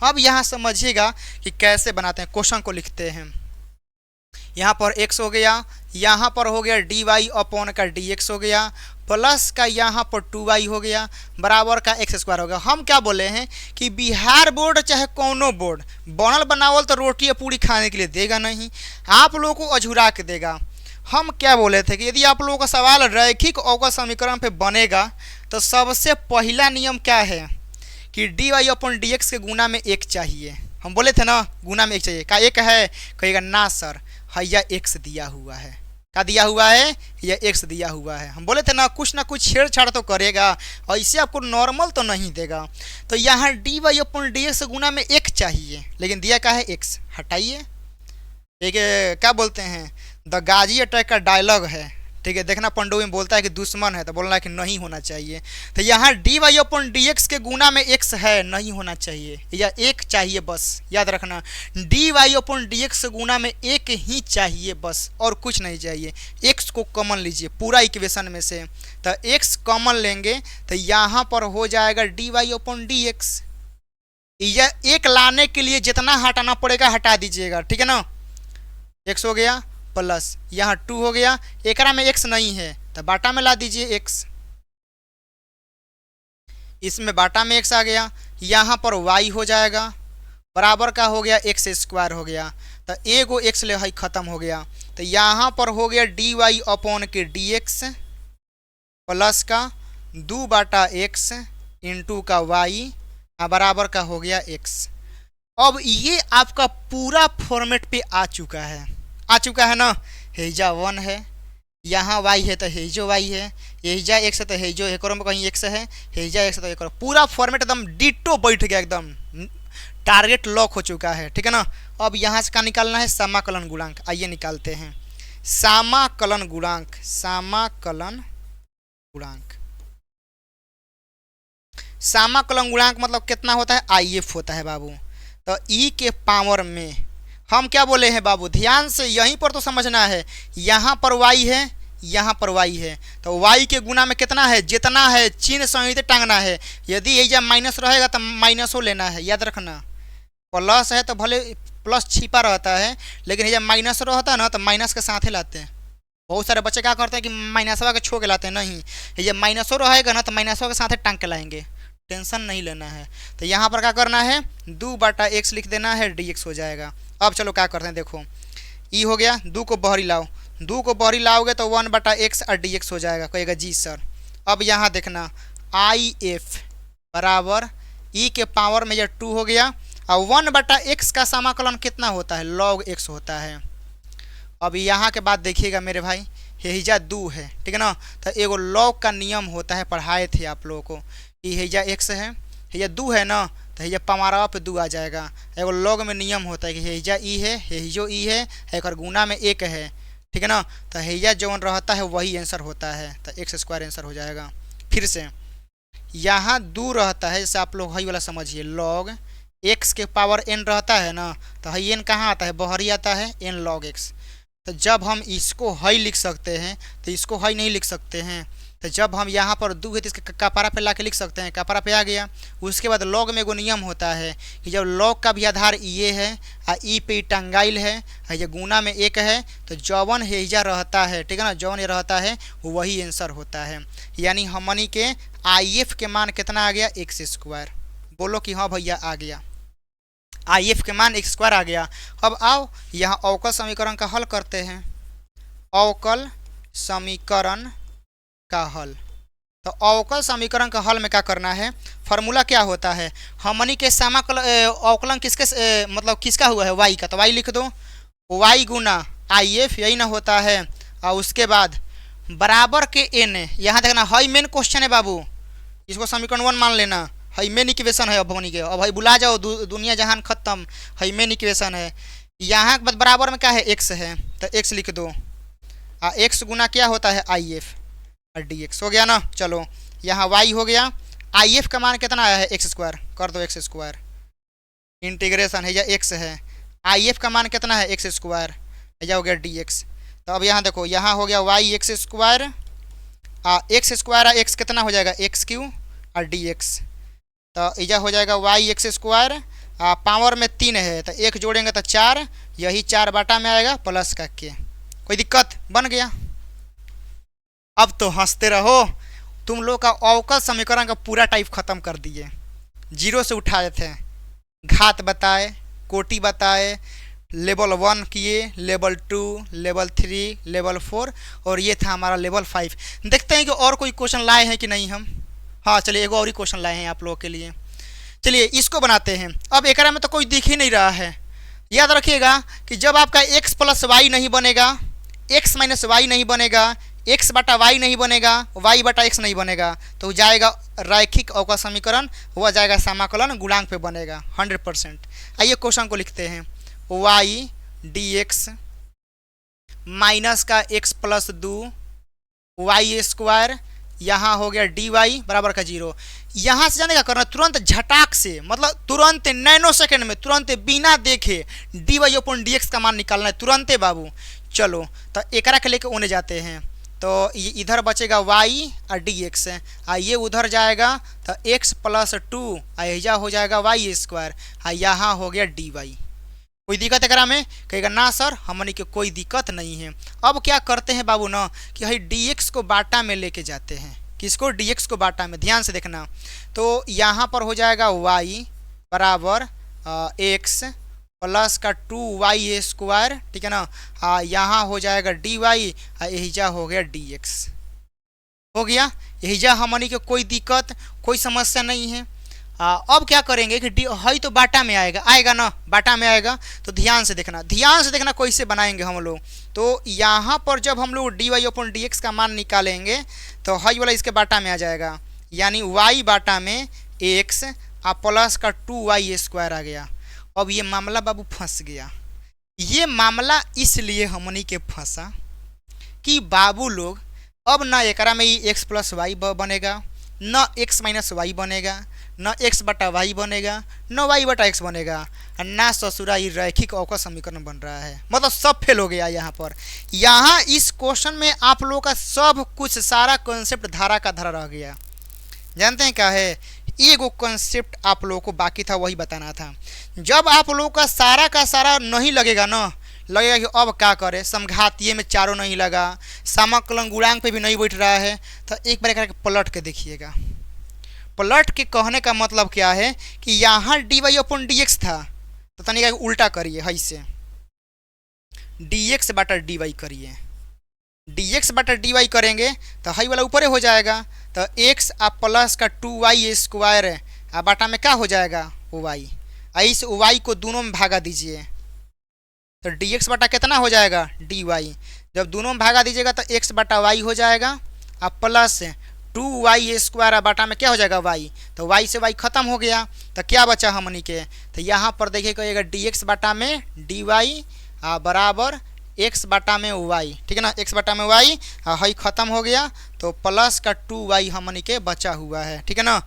अब यहाँ समझिएगा कि कैसे बनाते हैं। क्वेश्चन को लिखते हैं, यहाँ पर x हो गया, यहाँ पर हो गया dy अपॉन का dx हो गया, प्लस का यहाँ पर 2y हो गया, बराबर का x स्क्वायर हो गया। हम क्या बोले हैं कि बिहार बोर्ड चाहे कौनो बोर्ड बनल बनावल तो रोटी या पूरी खाने के लिए देगा नहीं, आप लोगों को अझुरा के देगा। हम क्या बोले थे कि यदि आप लोगों का सवाल रैखिक अवकल समीकरण पे बनेगा तो सबसे पहला नियम क्या है कि dy अपॉन dx के गुना में 1 चाहिए। हम बोले थे ना गुना में 1 चाहिए। का 1 है, कहेगा ना सर हैया एक्स दिया हुआ है। क्या दिया हुआ है? या एक्स दिया हुआ है। हम बोले थे ना कुछ छेड़छाड़ तो करेगा, ऐसे आपको नॉर्मल तो नहीं देगा। तो यहाँ d y upon d x गुना में 1 चाहिए, लेकिन दिया क्या है एक्स। हटाइए, एक क्या बोलते हैं द गाजी अटैक का डायलॉग है, ठीक है। देखना पंडुबी में बोलता है कि दुश्मन है तो बोलना है कि नहीं होना चाहिए। तो यहाँ d y upon d x के गुना में एक्स है, नहीं होना चाहिए, या 1 चाहिए बस। याद रखना d y upon d x के गुना में 1 ही चाहिए बस, और कुछ नहीं चाहिए। एक्स को कॉमन लीजिए पूरा इक्वेशन में से, तो एक्स कॉमन लेंगे तो यहाँ पर हो जाएगा d y upon d x. यह 1 लाने के लिए जितना हटाना पड़ेगा हटा दीजिएगा, ठीक है ना। एक्स हो गया प्लस यहाँ 2 हो गया, एकरा में x नहीं है तो बाटा में ला दीजिए x, इसमें बाटा में x आ गया। यहाँ पर y हो जाएगा, बराबर का हो गया एक्स स्क्वायर हो गया, तो एगो x ले है खत्म हो गया। तो यहाँ पर हो गया डी वाई अपॉन के डी एक्स प्लस का 2 बाटा x इंटू का y बराबर का हो गया x। अब ये आपका पूरा फॉर्मेट पे आ चुका है ना। हेजा 1 है, यहाँ y है तो हेजो y है, हेजा x है तो हेजो एक में कहीं x है, हेजा x है तो एक। पूरा फॉर्मेट एकदम डिटो बैठ गया, एकदम टारगेट लॉक हो चुका है, ठीक है ना। अब यहाँ से क्या निकालना है? समाकलन गुणांक। आइए निकालते हैं समाकलन गुणांक। समाकलन गुणांक मतलब कितना होता है? IF होता है बाबू। तो e के पावर में हम क्या बोले हैं बाबू, ध्यान से यहीं पर तो समझना है। यहाँ पर y है, यहाँ पर y है, तो y के गुना में कितना है? जितना है चिन्ह सहित टांगना है। यदि ये जब माइनस रहेगा तो माइनसो लेना है, याद रखना। प्लस है तो भले प्लस छिपा रहता है, लेकिन ये जब माइनस रहता है ना तो माइनस के साथ ही लाते हैं। बहुत सारे बच्चे क्या करते हैं कि माइनसवा के छो के लाते हैं, नहीं, ये जब माइनसो रहेगा ना तो माइनसवा के साथ ही टांग के लाएंगे, टेंशन नहीं लेना है। तो यहाँ पर क्या करना है? 2 बाटा x लिख देना है, dx हो जाएगा। अब चलो क्या करते हैं, देखो ई हो गया, 2 को बहरी लाओ, 2 को बहरी लाओगे तो 1 बटा x और dx हो जाएगा। कहेगा जी सर। अब यहाँ देखना IF बराबर e के पावर में यह 2 हो गया, और 1/x का समाकलन कितना होता है, log x होता है। अब यहाँ के बाद देखिएगा मेरे भाई, हेजा 2 है, ठीक है ना। तो एगो log का नियम होता है, पढ़ाए थे आप लोगों को कि हेजा x है, हेजा 2 है ना, तो हेजा पमारा पे 2 आ जाएगा। एगो log में नियम होता है कि हेजा ई है, हेजो ई है, एक गुना में 1 है, ठीक है ना। तो हेजा जौन रहता है वही आंसर होता है, तो x² आंसर हो जाएगा। फिर से यहाँ 2 रहता है, जैसे आप लोग हई वाला समझिए, log x के पावर n रहता है ना, तो हई n कहाँ आता है, बहरी आता है, n log x। तो जब हम इसको हई लिख सकते हैं तो इसको हई नहीं लिख सकते हैं। तो जब हम यहाँ पर 2 है तो इसके कपारा पे ला के लिख सकते हैं, कपारा पे आ गया। उसके बाद log में एगो नियम होता है कि जब log का भी आधार ये है और ई पे टंगाइल है, ये गुना में 1 है, तो जौवन हेजा रहता है, ठीक है ना, जौवन ये रहता है वही आंसर होता है। यानी हमनी के IF के मान कितना आ गया, x²। बोलो कि हाँ भैया आ गया, IF के मान x² आ गया। अब आओ यहाँ अवकल समीकरण का हल करते हैं। अवकल समीकरण का हल, तो अवकल समीकरण का हल में क्या करना है, फार्मूला क्या होता है, हमनी के अवकलन किसके मतलब किसका हुआ है, y का, तो y लिख दो, y गुना IF यही ना होता है। और उसके बाद बराबर के n, यहाँ देखना हई मेन क्वेश्चन है बाबू, इसको समीकरण 1 मान लेना, हई मेन इक्वेशन है। अब हमनी के अब हई बुला जाओ, दुनिया जहान खत्म, हई मेन इक्वेशन है। यहाँ के बाद बराबर में क्या है, x है, तो x लिख दो, और x गुना क्या होता है, IF और dx हो गया ना। चलो यहाँ y हो गया, IF का मान कितना आया है, x², कर दो x², इंटीग्रेशन है, या x है, IF का मान कितना है, x², या हो गया dx। तो अब यहाँ देखो, यहाँ हो गया y x² x² और x कितना हो जाएगा, x³ और dx। तो इजा हो जाएगा y x², पावर में 3 है तो 1 जोड़ेंगे तो 4, यही 4 बाटा में आएगा प्लस का के। कोई दिक्कत, बन गया। अब तो हंसते रहो, तुम लोग का अवकल समीकरण का पूरा टाइप खत्म कर दिए। 0 से उठाए थे, घात बताए, कोटि बताए, लेवल 1 किए, लेवल 2, लेवल 3, लेवल 4, और ये था हमारा लेवल 5। देखते हैं कि और कोई क्वेश्चन लाए हैं कि नहीं हम। हाँ चलिए, एक और ही क्वेश्चन लाए हैं आप लोगों के लिए। चलिए इसको बनाते हैं। अब एक में तो कोई दिख ही नहीं रहा है। याद रखिएगा कि जब आपका x + y नहीं बनेगा, x - y नहीं बनेगा, x बटा y नहीं बनेगा, y बटा x नहीं बनेगा, तो जाएगा रैखिक अवकल समीकरण, हुआ जाएगा समाकलन गुणांक पे बनेगा 100%। आइए क्वेश्चन को लिखते हैं, y dx माइनस का x + 2 y², यहाँ हो गया dy बराबर का 0। यहाँ से जाने का करना, तुरंत झटाक से, मतलब तुरंत नैनो सेकंड में, तुरंत बिना देखे dy/dx का मान निकालना है, तुरंत बाबू। चलो तो एकरा के लेके ओने जाते हैं, तो ये इधर बचेगा y और dx, ये उधर जाएगा तो x + 2 यह हो जाएगा y², यहाँ हो गया dy। कोई दिक्कत एकरा में, कहेगा ना सर हमनी के कोई दिक्कत नहीं है। अब क्या करते हैं बाबू ना कि भाई dx को बाटा में लेके जाते हैं। किसको, dx को बाटा में, ध्यान से देखना। तो यहाँ पर हो जाएगा y बराबर x + का 2y², ठीक है ना। यहाँ हो जाएगा dy, यहीजा हो गया dx। हो गया, यहीजा हमनी के कोई दिक्कत, कोई समस्या नहीं है। अब क्या करेंगे कि हई तो बाटा में आएगा ना, बाटा में आएगा। तो ध्यान से देखना, कैसे बनाएंगे हम लोग। तो यहाँ पर जब हम लोग dy/dx का मान निकालेंगे तो हई वाला इसके बाटा में आ जाएगा, यानी y बाटा में x प्लस का 2y² आ गया। अब ये मामला बाबू फंस गया। ये मामला इसलिए हमनी के फंसा कि बाबू लोग अब ना एकरा में ही x + y बनेगा, न x - y बनेगा, न x बटा y बनेगा, न y बटा x बनेगा, ना ससुरा ये रैखिक अवकल समीकरण बन रहा है। मतलब सब फेल हो गया यहाँ पर। यहाँ इस क्वेश्चन में आप लोगों का सब कुछ, सारा कॉन्सेप्ट धारा का धारा रह गया। जानते हैं क्या है, एगो कॉन्सेप्ट आप लोगों को बाकी था, वही बताना था। जब आप लोगों का सारा नहीं लगेगा ना, लगेगा कि अब क्या करें, समघातीय में चारों नहीं लगा, समाकलन गुणांक पे भी नहीं बैठ रहा है, तो एक बार करके पलट के देखिएगा। पलट के कहने का मतलब क्या है कि यहाँ dy/dx था, तो तनिक उल्टा करिए, हई से dx बटा dy करिए, dx बटा dy करेंगे तो हई वाला ऊपर हो जाएगा, तो x प्लस का 2y² बाटा में क्या हो जाएगा, y। इस वाई को दोनों में भागा दीजिए तो डी एक्स बटा कितना हो जाएगा डी वाई। जब दोनों में भागा दीजिएगा तो एक्स बटा वाई हो जाएगा अब प्लस 2y² बटा में क्या हो जाएगा वाई। तो वाई से वाई खत्म हो गया तो क्या बचा हमनी के। तो यहाँ पर देखिए कहिएगा डी एक्स बटा में डी वाई बराबर एक्स बटा में वाई। ठीक है ना, एक्स बटा में वाई हई खत्म हो गया तो प्लस का 2y हमनी के बचा हुआ है। ठीक है ना,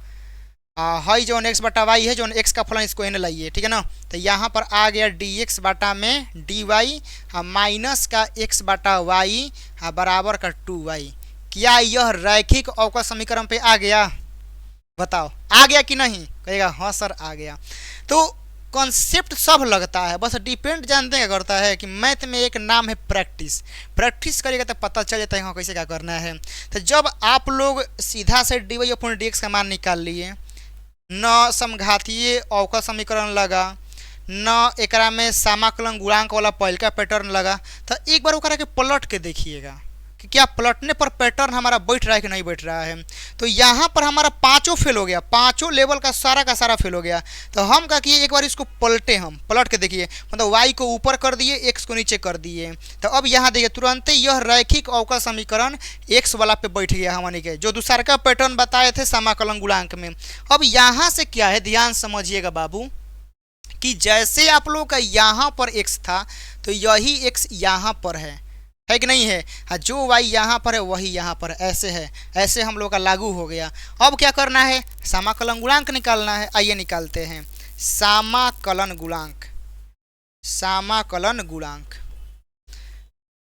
हई जो एक्स बटा वाई है जो एक्स का फलन इसको एन लाइए। ठीक है ना, तो यहाँ पर आ गया डी एक्स बटा में डी वाई माइनस का एक्स बटा वाई बराबर का 2y। क्या यह रैखिक अवकल समीकरण पे आ गया? बताओ आ गया कि नहीं? कहेगा हाँ सर आ गया। तो कॉन्सेप्ट सब लगता है, बस डिपेंड जानते क्या करता है कि मैथ में एक नाम है प्रैक्टिस। प्रैक्टिस करिएगा तो पता चल जाता है हाँ कैसे क्या करना है। तो जब आप लोग सीधा से d y upon d x का मान निकाल लिए, न समघातीय अवकल समीकरण लगा, न एकरा में समाकलन गुणांक वाला पहल का पैटर्न लगा, तो एक बार ओकरा के पलट के देखिएगा कि क्या पलटने पर पैटर्न हमारा बैठ रहा है कि नहीं बैठ रहा है। तो यहाँ पर हमारा पांचों फेल हो गया, पांचों लेवल का सारा फेल हो गया। तो हम क्या किए एक बार इसको पलटे, हम पलट के देखिए, मतलब वाई को ऊपर कर दिए एक्स को नीचे कर दिए। तो अब यहाँ देखिए तुरंत ही यह रैखिक अवकल समीकरण एक्स वाला पे बैठ गया हमारे के, जो दूसरा का पैटर्न बताए थे समाकलन गुणांक में। अब यहाँ से क्या है ध्यान समझिएगा बाबू कि जैसे आप लोग का यहाँ पर एक्स था तो यही एक्स यहाँ पर है कि नहीं है। हाँ, जो वाई यहाँ पर है वही यहाँ पर ऐसे है, ऐसे हम लोग का लागू हो गया। अब क्या करना है समाकलन गुणांक निकालना है। आइए निकालते हैं समाकलन गुणांक। समाकलन गुणांक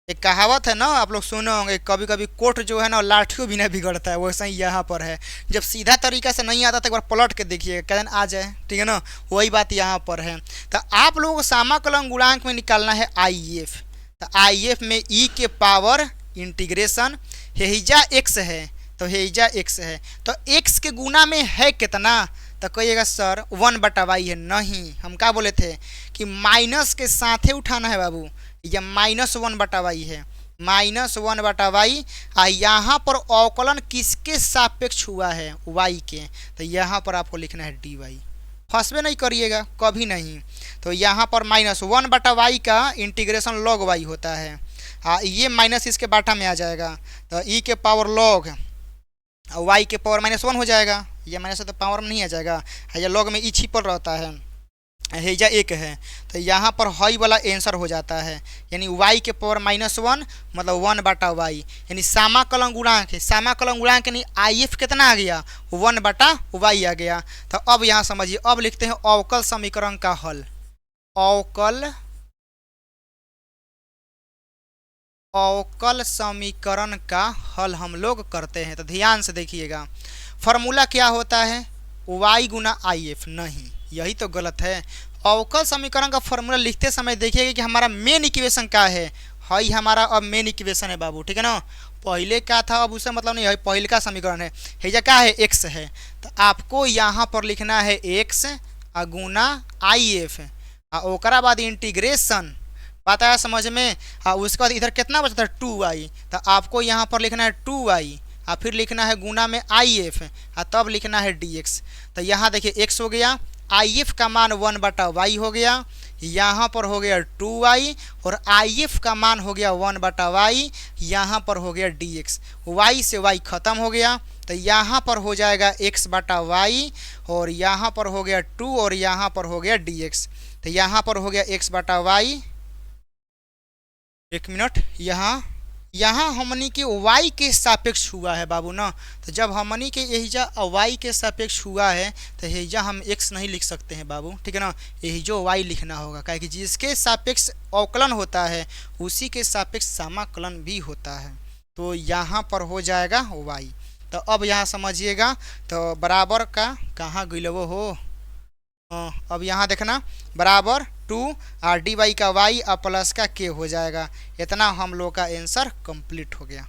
एक कहावत है ना, आप लोग सुने होंगे, कभी कभी कोट जो है ना लाठियों भी नहीं बिगड़ता है, वैसा ही यहाँ पर है। जब सीधा तरीका से नहीं आता तो एक बार पलट के देखिए कैसे आ जाए। ठीक है ना, वही बात यहाँ पर है। तो आप लोगों को समाकलन गुणांक में निकालना है आई एफ। तो आई एफ में ई के पावर इंटीग्रेशन हेजा एक्स है, तो हेजा एक्स है तो एक्स के गुना में है कितना। तो कहिएगा सर 1/y है। नहीं, हम क्या बोले थे कि माइनस के साथ उठाना है बाबू, यह -1/y है, -1/y। यहाँ पर अवकलन किसके सापेक्ष हुआ है y के, तो यहाँ पर आपको लिखना है dy। फंसबे नहीं करिएगा कभी नहीं। तो यहाँ पर -1/y का इंटीग्रेशन log y होता है। हाँ, ये माइनस इसके बाटा में आ जाएगा तो e के पावर log y के पावर -1 हो जाएगा। ये माइनस तो पावर में नहीं आ जाएगा, ये log में e छिपल रहता है, हेजा एक है। तो यहाँ पर हई वाला आंसर हो जाता है, यानी y के पावर -1 मतलब 1/y, यानी समाकलन गुणांक है। समाकलन गुणांक यानी आई एफ कितना आ गया 1/y आ गया। तो अब यहाँ समझिए, अब लिखते हैं अवकल समीकरण का हल। अवकल समीकरण का हल हम लोग करते हैं। तो ध्यान से देखिएगा, फॉर्मूला क्या होता है y गुना आई एफ। नहीं, यही तो गलत है। अवकल समीकरण का फॉर्मूला लिखते समय देखिएगा कि हमारा मेन इक्वेशन क्या है। हई हमारा अब मेन इक्वेशन है बाबू। ठीक है ना, पहले क्या था अब उससे मतलब नहीं है, पहले का समीकरण है, हेजा क्या है एक्स है। तो आपको यहाँ पर लिखना है एक्स गुना आई एफ, ओकरा बाद इंटीग्रेशन। बात आया समझ में। उसके बाद इधर कितना बचता है 2y, तो आपको यहाँ पर लिखना है 2y, फिर लिखना है गुना में आई एफ, तब लिखना है dx। तो यहाँ देखिए x हो गया, आई एफ का मान 1/y हो गया, यहाँ पर हो गया 2y, और आई एफ का मान हो गया 1/y, यहाँ पर हो गया dx। y से y खत्म हो गया तो यहाँ पर हो जाएगा x/y, और यहाँ पर हो गया 2 और यहाँ पर हो गया dx। तो यहाँ पर हो गया x/y। एक मिनट, यहाँ हमनी के y के सापेक्ष हुआ है बाबू ना। तो जब हमनी के यहीजा y के सापेक्ष हुआ है तो यहीजा हम x नहीं लिख सकते हैं बाबू। ठीक है ना, यही जो y लिखना होगा, क्या कि जिसके सापेक्ष अवकलन होता है उसी के सापेक्ष समाकलन भी होता है। तो यहाँ पर हो जाएगा y। तो अब यहाँ समझिएगा, तो बराबर का कहाँ गिलवो हो। अब यहाँ देखना बराबर 2 dy का y प्लस का k हो जाएगा। इतना हम लोग का आंसर कंप्लीट हो गया।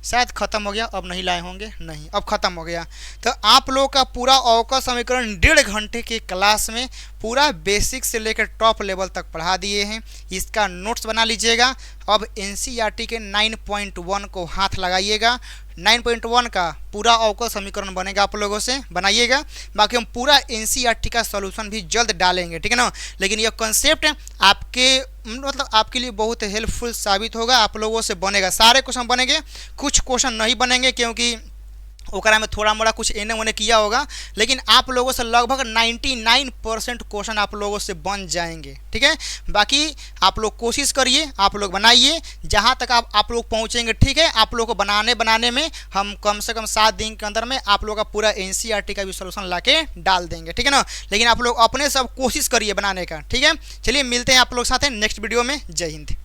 शायद खत्म हो गया, अब नहीं लाए होंगे, नहीं अब खत्म हो गया। तो आप लोगों का पूरा अवकल समीकरण 1.5 घंटे के क्लास में पूरा बेसिक से लेकर टॉप लेवल तक पढ़ा दिए हैं। इसका नोट्स बना लीजिएगा। अब एनसीईआरटी के 9.1 को हाथ लगाइएगा। 9.1 का पूरा अवकल समीकरण बनेगा, आप लोगों से बनाइएगा। बाकी हम पूरा एनसीईआरटी का सॉल्यूशन भी जल्द डालेंगे, ठीक है ना। लेकिन यह कंसेप्ट आपके मतलब आपके लिए बहुत हेल्पफुल साबित होगा, आप लोगों से बनेगा, सारे क्वेश्चन बनेंगे, कुछ क्वेश्चन नहीं बनेंगे क्योंकि ओकरा में थोड़ा मोड़ा कुछ एने ओने किया होगा, लेकिन आप लोगों से लगभग 99% क्वेश्चन आप लोगों से बन जाएंगे, ठीक है। बाकी आप लोग कोशिश करिए, आप लोग बनाइए, जहाँ तक आप लोग पहुँचेंगे, ठीक है। आप लोग को बनाने में हम कम से कम 7 दिन के अंदर में आप लोग का पूरा एनसीईआरटी का भी सोल्यूशन ला के डाल देंगे, ठीक है ना। लेकिन आप लोग अपने सब कोशिश करिए बनाने का, ठीक है। चलिए मिलते हैं आप लोग साथ नेक्स्ट वीडियो में। जय हिंद।